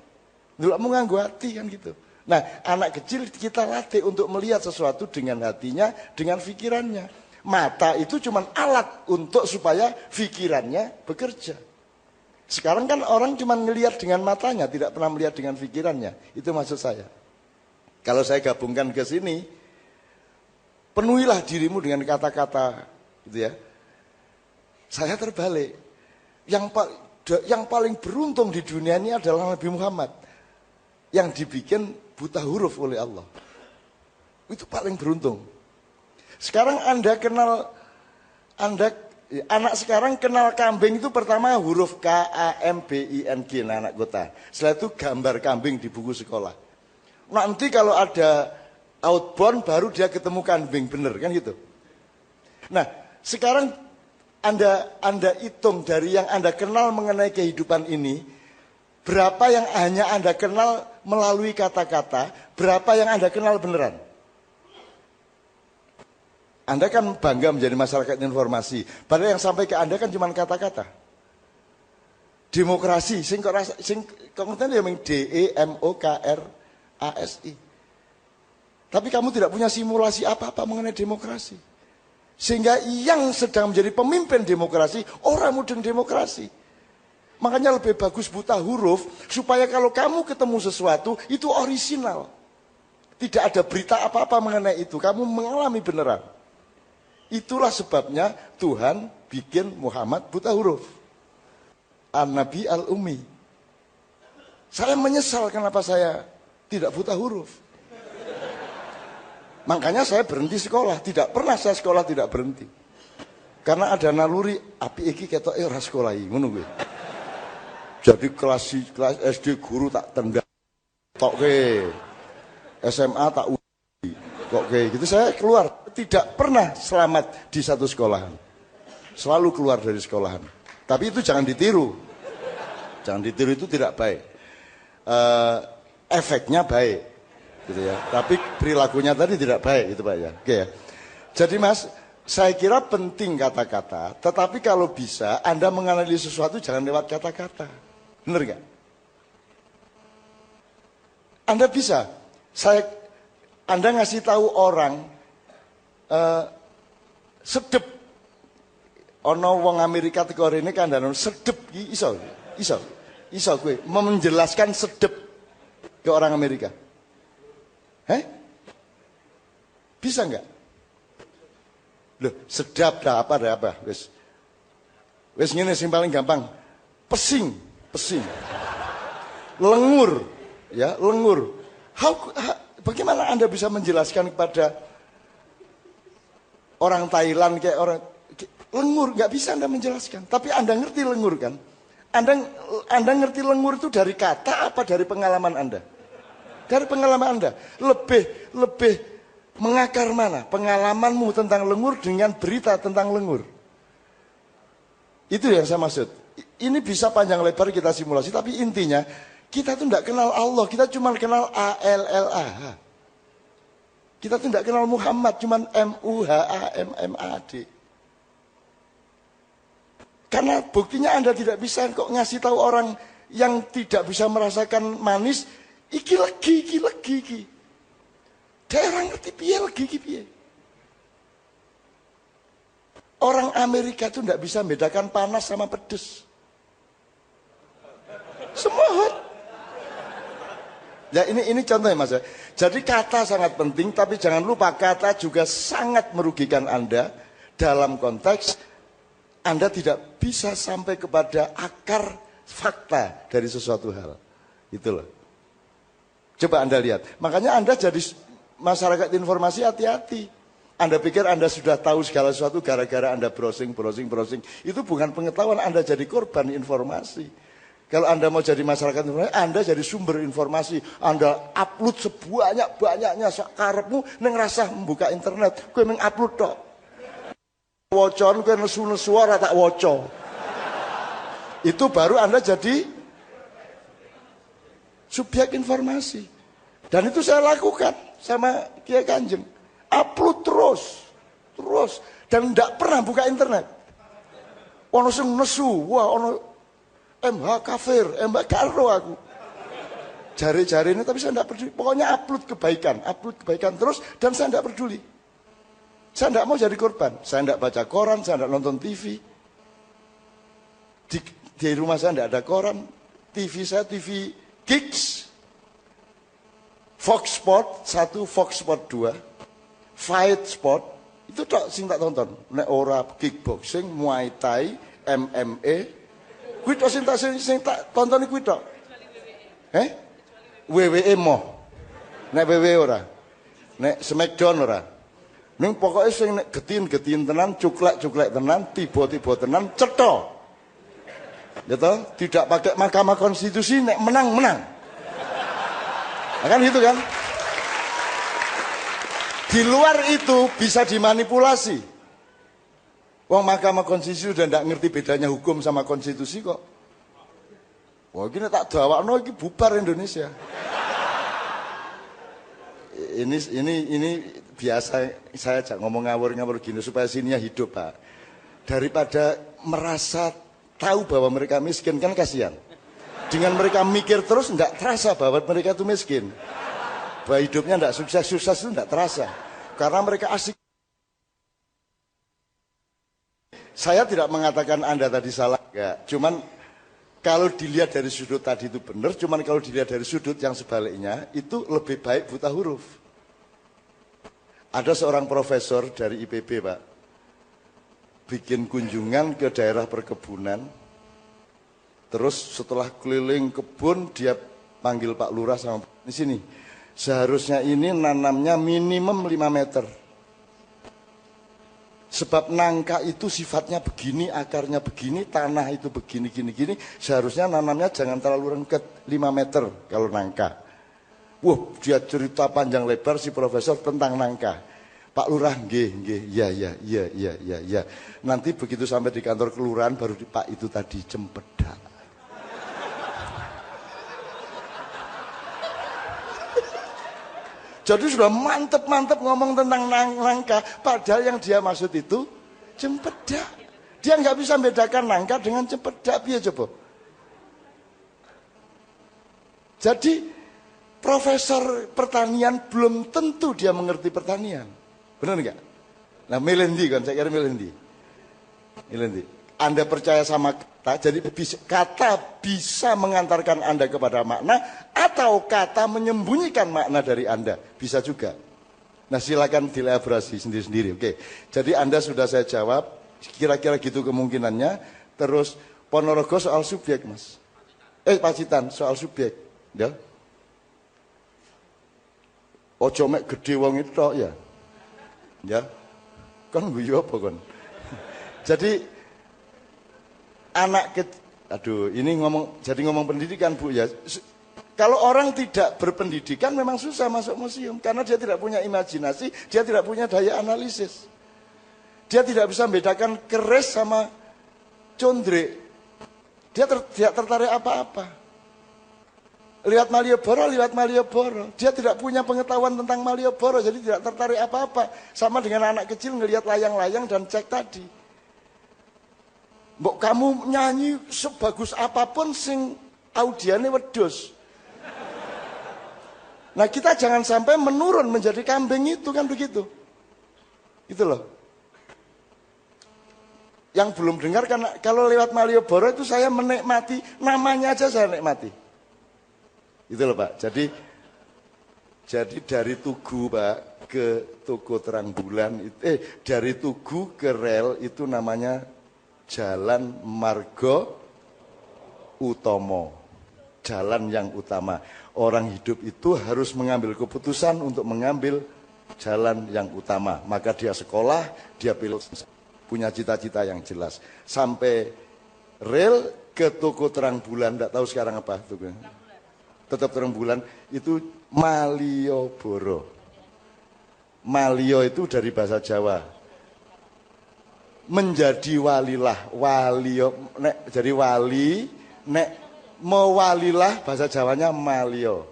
Ndelokmu nganggo hati kan gitu. Nah, anak kecil kita latih untuk melihat sesuatu dengan hatinya, dengan pikirannya. Mata itu cuma alat untuk supaya pikirannya bekerja. Sekarang kan orang cuma melihat dengan matanya, tidak pernah melihat dengan pikirannya. Itu maksud saya. Kalau saya gabungkan ke sini, penuhilah dirimu dengan kata-kata, gitu ya. Saya terbalik. Yang paling beruntung di dunia ini adalah Nabi Muhammad. Yang dibikin buta huruf oleh Allah. Itu paling beruntung. Sekarang anak sekarang kenal kambing itu pertama huruf KAMBING, anak kota. Setelah itu gambar kambing di buku sekolah. Nanti kalau ada outbound baru dia ketemu kambing, bener kan gitu. Nah, sekarang Anda hitung dari yang Anda kenal mengenai kehidupan ini, berapa yang hanya Anda kenal melalui kata-kata, berapa yang Anda kenal beneran? Anda kan bangga menjadi masyarakat informasi, padahal yang sampai ke Anda kan cuma kata-kata. Demokrasi, sing ngerti ya DEMOKRASI. Tapi kamu tidak punya simulasi apa-apa mengenai demokrasi. Sehingga yang sedang menjadi pemimpin demokrasi, orang mudeng demokrasi. Makanya lebih bagus buta huruf, supaya kalau kamu ketemu sesuatu, itu orisinal. Tidak ada berita apa-apa mengenai itu, kamu mengalami beneran. Itulah sebabnya Tuhan bikin Muhammad buta huruf. An-Nabi al-Ummi. Saya menyesal kenapa saya tidak buta huruf. Makanya saya berhenti sekolah. Tidak pernah saya sekolah tidak berhenti. Karena ada naluri, api iki ketok ora sekolah iki, ngono kuwi. Jadi kelas SD guru tak tendang. Tokke. SMA tak uji. Kok kayak gitu saya keluar. Tidak pernah selamat di satu sekolahan. Selalu keluar dari sekolahan. Tapi itu jangan ditiru. Jangan ditiru, itu tidak baik. Efeknya baik. Gitu ya. Tapi perilakunya tadi tidak baik gitu Pak ya. Oke ya. Jadi Mas, saya kira penting kata-kata, tetapi kalau bisa Anda menganalisis sesuatu jangan lewat kata-kata. Benar nggak? Anda bisa. Anda ngasih tahu orang sedep ono wong Amerika teko rene kandhane sedep iki iso kowe menjelaskan sedep ke orang Amerika. Bisa enggak? Loh, sedap dah apa wis ngene sing paling gampang. Pesing. Lengur, ya, lengur. Bagaimana Anda bisa menjelaskan kepada orang Thailand kayak orang lengur, nggak bisa Anda menjelaskan. Tapi Anda ngerti lengur kan? Anda ngerti lengur itu dari kata apa dari pengalaman Anda? Dari pengalaman Anda. Lebih mengakar mana? Pengalamanmu tentang lengur dengan berita tentang lengur. Itu yang saya maksud. Ini bisa panjang lebar kita simulasi, tapi intinya kita tuh nggak kenal Allah, kita cuma kenal ALLAH. Kita tuh tidak kenal Muhammad, cuman MUHAMMAD. Karena buktinya Anda tidak bisa kok ngasih tahu orang yang tidak bisa merasakan manis, iki legi. Daerah ngerti piye legi iki piye. Orang Amerika itu tidak bisa membedakan panas sama pedes. Semua hot. Ya ini contohnya Mas ya. Jadi kata sangat penting, tapi jangan lupa kata juga sangat merugikan Anda dalam konteks Anda tidak bisa sampai kepada akar fakta dari sesuatu hal. Itulah. Coba Anda lihat. Makanya Anda jadi masyarakat informasi hati-hati. Anda pikir Anda sudah tahu segala sesuatu gara-gara Anda browsing. Itu bukan pengetahuan, Anda jadi korban informasi. Kalau Anda mau jadi masyarakat informasi, Anda jadi sumber informasi. Anda upload sebanyak-banyaknya sakarepmu ning rasah membuka internet. Kowe mengupload tok. Wocon kowe nesu-nesu ora tak waca. Itu baru Anda jadi subjek informasi. Dan itu saya lakukan sama Kiai Kanjeng. Upload terus. Dan tidak pernah buka internet. Ono sing nesu, wah ono MH kafir, MH karo aku. Jari-jari ini tapi saya tidak peduli. Pokoknya upload kebaikan terus dan saya tidak peduli. Saya tidak mau jadi korban. Saya tidak baca koran, saya tidak nonton TV. Di rumah saya tidak ada koran. TV saya TV Gigs. Fox Sport 1, Fox Sport 2. Fight Sport. Itu tak sing tak tonton. Nek ora kickboxing, Muay Thai, MMA. Kuwi tok sing tak tonton kuwi tok. WWE moh. Nek WWE ora. Nek Smackdown ora. Ning pokoke sing nek getin-getin tenan, cuklek-cuklek tenan, tiba-tiba tenan, cetha. Ya toh, tidak pakai Mahkamah Konstitusi nek menang-menang. Nah, kan gitu kan? Di luar itu bisa dimanipulasi. Wong Mahkamah Konstitusi udah ndak ngerti bedanya hukum sama konstitusi kok. Wah, ini tak dawakno iki bubar Indonesia. Ini biasa saya ajak ngomong ngawur-ngawur gini supaya sininya hidup, Pak. Daripada merasa tahu bahwa mereka miskin kan kasihan. Dengan mereka mikir terus nggak terasa bahwa mereka itu miskin. Bahwa hidupnya nggak sukses-sukses itu nggak terasa. Karena mereka asik. Saya tidak mengatakan Anda tadi salah, enggak. Cuman kalau dilihat dari sudut tadi itu benar, cuman kalau dilihat dari sudut yang sebaliknya, itu lebih baik buta huruf. Ada seorang profesor dari IPB, Pak, bikin kunjungan ke daerah perkebunan, terus setelah keliling kebun, dia panggil Pak Lurah sama di sini. Seharusnya ini nanamnya minimum 5 meter. Sebab nangka itu sifatnya begini, akarnya begini, tanah itu begini, gini. Seharusnya nanamnya jangan terlalu rengket, 5 meter kalau nangka. Wah, dia cerita panjang lebar si profesor tentang nangka. Pak Lurah, nggih, ya. Nanti begitu sampai di kantor kelurahan baru Pak itu tadi cempedak. Jadi sudah mantep ngomong tentang nangka. Padahal yang dia maksud itu cempedak. Dia nggak bisa bedakan nangka dengan cempedak. Biar coba. Jadi profesor pertanian belum tentu dia mengerti pertanian. Benar nggak? Nah, Melendi kan, saya kira Melendi. Anda percaya sama kata, jadi kata bisa mengantarkan Anda kepada makna, atau kata menyembunyikan makna dari Anda, bisa juga. Nah, silakan dielaborasi sendiri-sendiri. Oke, jadi Anda sudah saya jawab, kira-kira gitu kemungkinannya. Terus Ponorogo soal subjek, Mas. Pacitan soal subjek, ya. Ojo mek gede wong itu ya. Ya. Kan guyu apa kon? Jadi ini ngomong pendidikan, Bu, ya. Kalau orang tidak berpendidikan memang susah masuk museum karena dia tidak punya imajinasi, dia tidak punya daya analisis. Dia tidak bisa membedakan keris sama condre. Dia tidak tertarik apa-apa. Lihat Malioboro. Dia tidak punya pengetahuan tentang Malioboro, jadi tidak tertarik apa-apa. Sama dengan anak kecil ngelihat layang-layang dan cek tadi. Mbok kamu nyanyi sebagus apapun sing audiane wedhus. Nah, kita jangan sampai menurun menjadi kambing itu, kan begitu. Itu loh. Yang belum dengar, karena kalau lewat Malioboro itu saya menikmati, namanya aja saya nikmati. Itu loh, Pak. Jadi dari Tugu, Pak, ke Toko Terang Bulan, dari Tugu ke rel itu namanya Jalan Margo Utomo, jalan yang utama. Orang hidup itu harus mengambil keputusan untuk mengambil jalan yang utama. Maka dia sekolah, dia pilih, punya cita-cita yang jelas. Sampai rel ke Toko Terang Bulan, tidak tahu sekarang apa tuh. Tetap Terang Bulan itu Malioboro. Malio itu dari bahasa Jawa. Menjadi walilah, walio, nek jadi wali, nek mewalilah bahasa Jawanya malio.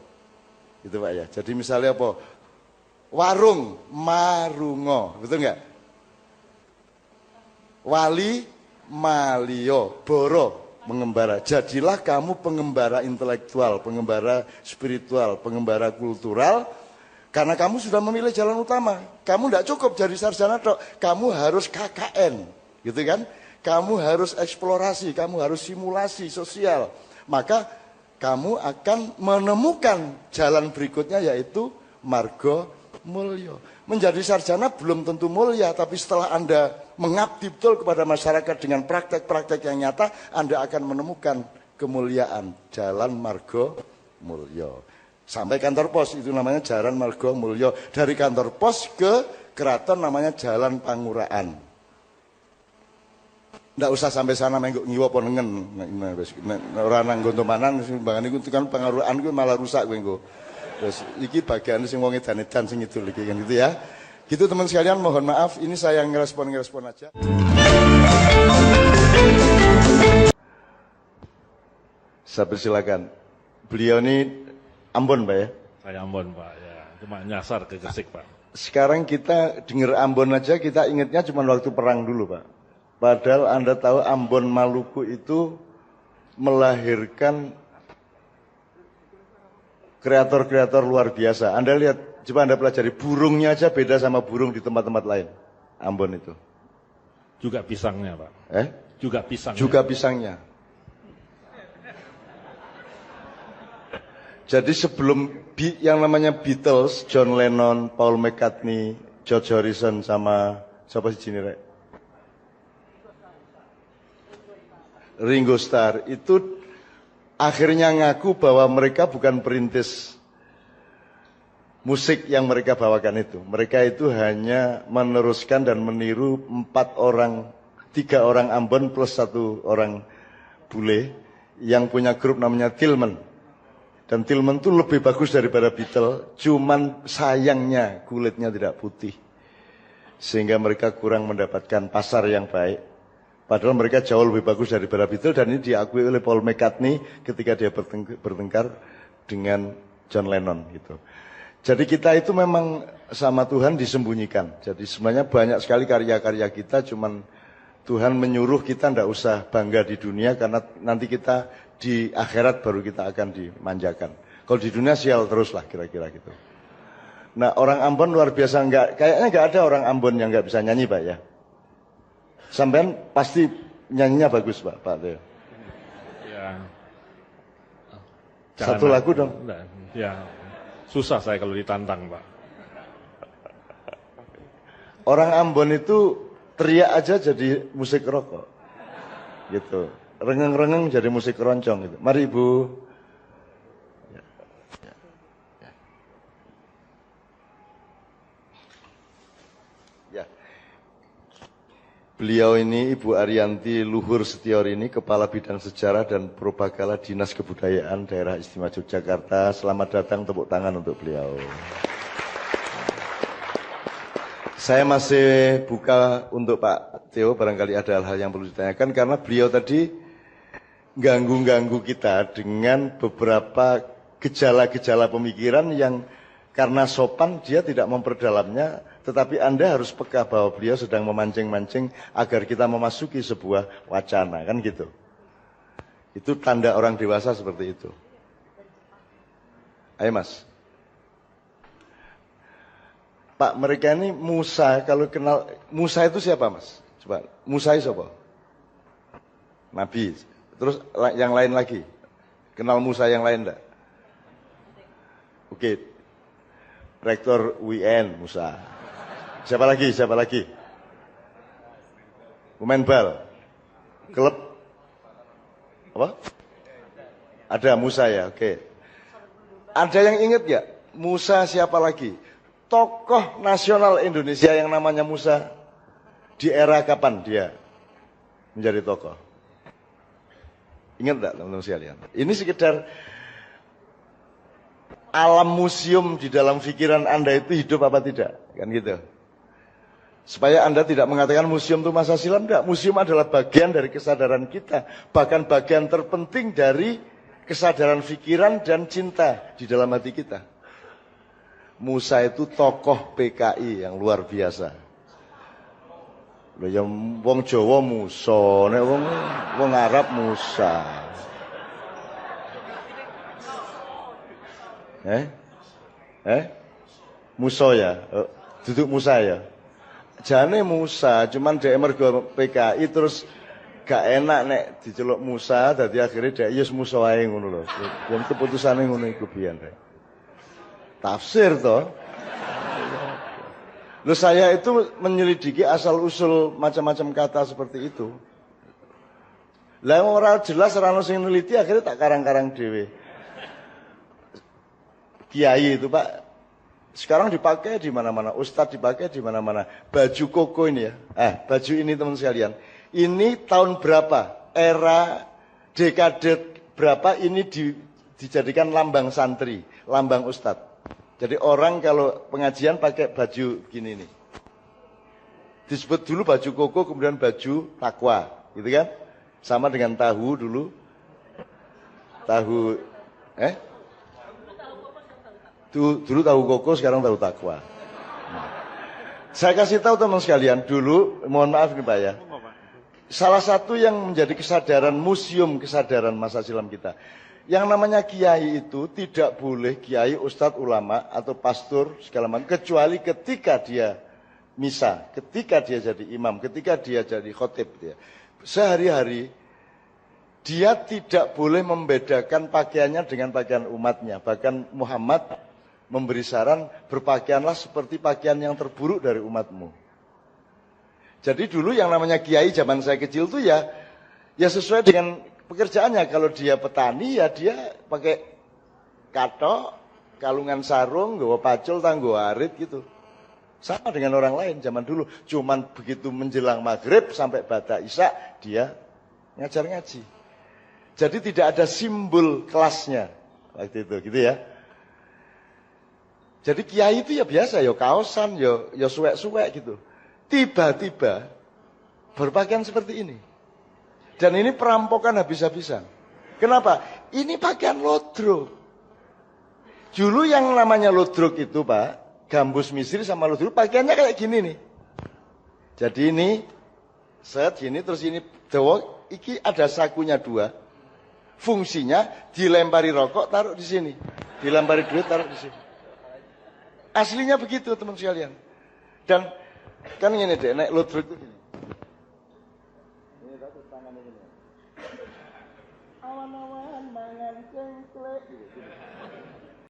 Gitu, Pak, ya. Jadi misalnya apa? Warung, marungo, betul nggak? Wali malio boro mengembara. Jadilah kamu pengembara intelektual, pengembara spiritual, pengembara kultural. Karena kamu sudah memilih jalan utama. Kamu tidak cukup jadi sarjana dok. Kamu harus KKN, gitu kan? Kamu harus eksplorasi, kamu harus simulasi sosial. Maka kamu akan menemukan jalan berikutnya yaitu margo mulya. Menjadi sarjana belum tentu mulia, tapi setelah Anda mengabdi betul kepada masyarakat dengan praktek-praktek yang nyata, Anda akan menemukan kemuliaan, jalan margo mulya. Sampai kantor pos itu namanya jalan margo mulya. Dari kantor pos ke keraton namanya jalan panguraan. Nggak usah sampai sana menggok ngiwa ponengen. Ora nang gontomanan sembangan iku kan panguraan ku malah rusak kowe engko. Terus iki bagian sing wong edan-edan sing itu iki kan gitu ya. Gitu teman sekalian, mohon maaf ini saya ngerespon aja. Saya persilakan. Beliau ini Ambon, Pak ya? Saya Ambon, Pak. Ya, cuma nyasar ke Gresik, Pak. Sekarang kita dengar Ambon aja, kita ingatnya cuma waktu perang dulu, Pak. Padahal Anda tahu Ambon Maluku itu melahirkan kreator-kreator luar biasa. Anda lihat, coba Anda pelajari, burungnya aja beda sama burung di tempat-tempat lain. Ambon itu. Juga pisangnya, Pak. Juga pisangnya. Jadi sebelum yang namanya Beatles, John Lennon, Paul McCartney, George Harrison sama siapa sih ini, Rek? Ringo Starr itu akhirnya ngaku bahwa mereka bukan perintis musik yang mereka bawakan itu. Mereka itu hanya meneruskan dan meniru 3 orang Ambon plus 1 orang bule yang punya grup namanya Tillman. Dan Tillman itu lebih bagus daripada Beatles, cuman sayangnya kulitnya tidak putih. Sehingga mereka kurang mendapatkan pasar yang baik. Padahal mereka jauh lebih bagus daripada Beatles dan ini diakui oleh Paul McCartney ketika dia bertengkar dengan John Lennon gitu. Jadi kita itu memang sama Tuhan disembunyikan. Jadi sebenarnya banyak sekali karya-karya kita, cuman Tuhan menyuruh kita tidak usah bangga di dunia karena nanti kita di akhirat baru kita akan dimanjakan. Kalau di dunia sial terus lah kira-kira gitu. Nah orang Ambon luar biasa, kayaknya nggak ada orang Ambon yang nggak bisa nyanyi Pak ya. Sampean pasti nyanyinya bagus Pak Teo. Ya. Satu lagu dong. Ya, susah saya kalau ditantang Pak. Orang Ambon itu teriak aja jadi musik rokok, gitu. Rengeng-rengeng jadi musik keroncong gitu. Mari Ibu. Ya. Beliau ini Ibu Ariyanti Luhur Setior ini Kepala Bidang Sejarah dan Propaganda Dinas Kebudayaan Daerah Istimewa Yogyakarta. Selamat datang, tepuk tangan untuk beliau. Saya masih buka untuk Pak Theo, barangkali ada hal-hal yang perlu ditanyakan karena beliau tadi ganggu-ganggu kita dengan beberapa gejala-gejala pemikiran yang karena sopan dia tidak memperdalamnya, tetapi Anda harus peka bahwa beliau sedang memancing-mancing agar kita memasuki sebuah wacana, kan gitu. Itu tanda orang dewasa seperti itu. Ayo Mas. Pak, mereka ini Musa, kalau kenal, Musa itu siapa Mas? Coba, Musa itu siapa? Nabi. Terus yang lain lagi? Kenal Musa yang lain enggak? Oke. Rektor UIN, Musa. Siapa lagi? Pemain bal. Klub. Apa? Ada Musa ya, oke. Ada yang ingat ya? Musa siapa lagi? Tokoh nasional Indonesia yang namanya Musa. Di era kapan dia menjadi tokoh? Ingat enggak teman-teman sekalian? Ini sekedar alam museum di dalam pikiran Anda itu hidup apa tidak? Kan gitu. Supaya Anda tidak mengatakan museum itu masa silam, enggak. Museum adalah bagian dari kesadaran kita. Bahkan bagian terpenting dari kesadaran pikiran dan cinta di dalam hati kita. Musa itu tokoh PKI yang luar biasa. Lho ya wong Jawa Musa, nek wong Arab Musa. Musa ya? Duduk Musa ya? Jane Musa, cuman dhek mergo PKI terus gak enak nek diceluk Musa, dadi akhirnya dhek yus Musa wae ngono lho. Wong keputusane ngono iku biyen rek. Tafsir toh. Loh saya itu menyelidiki asal-usul macam-macam kata seperti itu. Lah ora jelas ora ono sing neliti akhirnya tak karang-karang dhewe. Kiai itu Pak sekarang dipakai di mana-mana, ustadz dipakai di mana-mana. Baju koko ini ya. Baju ini teman sekalian. Ini tahun berapa? Era dekade berapa ini dijadikan lambang santri, lambang ustadz. Jadi orang kalau pengajian pakai baju gini nih. Disebut dulu baju koko, kemudian baju takwa, gitu kan? Sama dengan tahu dulu. Tahu, dulu tahu koko, sekarang tahu takwa. Saya kasih tahu teman sekalian, dulu, mohon maaf nih Pak ya. Salah satu yang menjadi kesadaran, museum kesadaran masa silam kita. Yang namanya kiai itu tidak boleh kiai, ustadz, ulama, atau pastor, segala macam. Kecuali ketika dia misa, ketika dia jadi imam, ketika dia jadi khotib. Sehari-hari, dia tidak boleh membedakan pakaiannya dengan pakaian umatnya. Bahkan Muhammad memberi saran, berpakaianlah seperti pakaian yang terburuk dari umatmu. Jadi dulu yang namanya kiai zaman saya kecil itu ya sesuai dengan pekerjaannya. Kalau dia petani ya dia pakai katok, kalungan sarung, nggawa pacul, nggawa arit gitu. Sama dengan orang lain zaman dulu. Cuman begitu menjelang maghrib sampai bada isya dia ngajar ngaji. Jadi tidak ada simbol kelasnya waktu itu gitu ya. Jadi kiai itu ya biasa, ya kaosan, ya suwek-suwek gitu. Tiba-tiba berpakaian seperti ini. Dan ini perampokan habis-habisan. Kenapa? Ini pakaian lodrok. Dulu yang namanya lodrok itu Pak, gambus misri sama lodrok, pakaiannya kayak gini nih. Jadi ini, set gini, terus ini dawa, iki ada sakunya dua. Fungsinya dilempari rokok, taruh di sini. Dilempari duit, taruh di sini. Aslinya begitu teman sekalian. Dan kan gini deh, naik lodrok itu gini. Awan-awan mangan cengklek.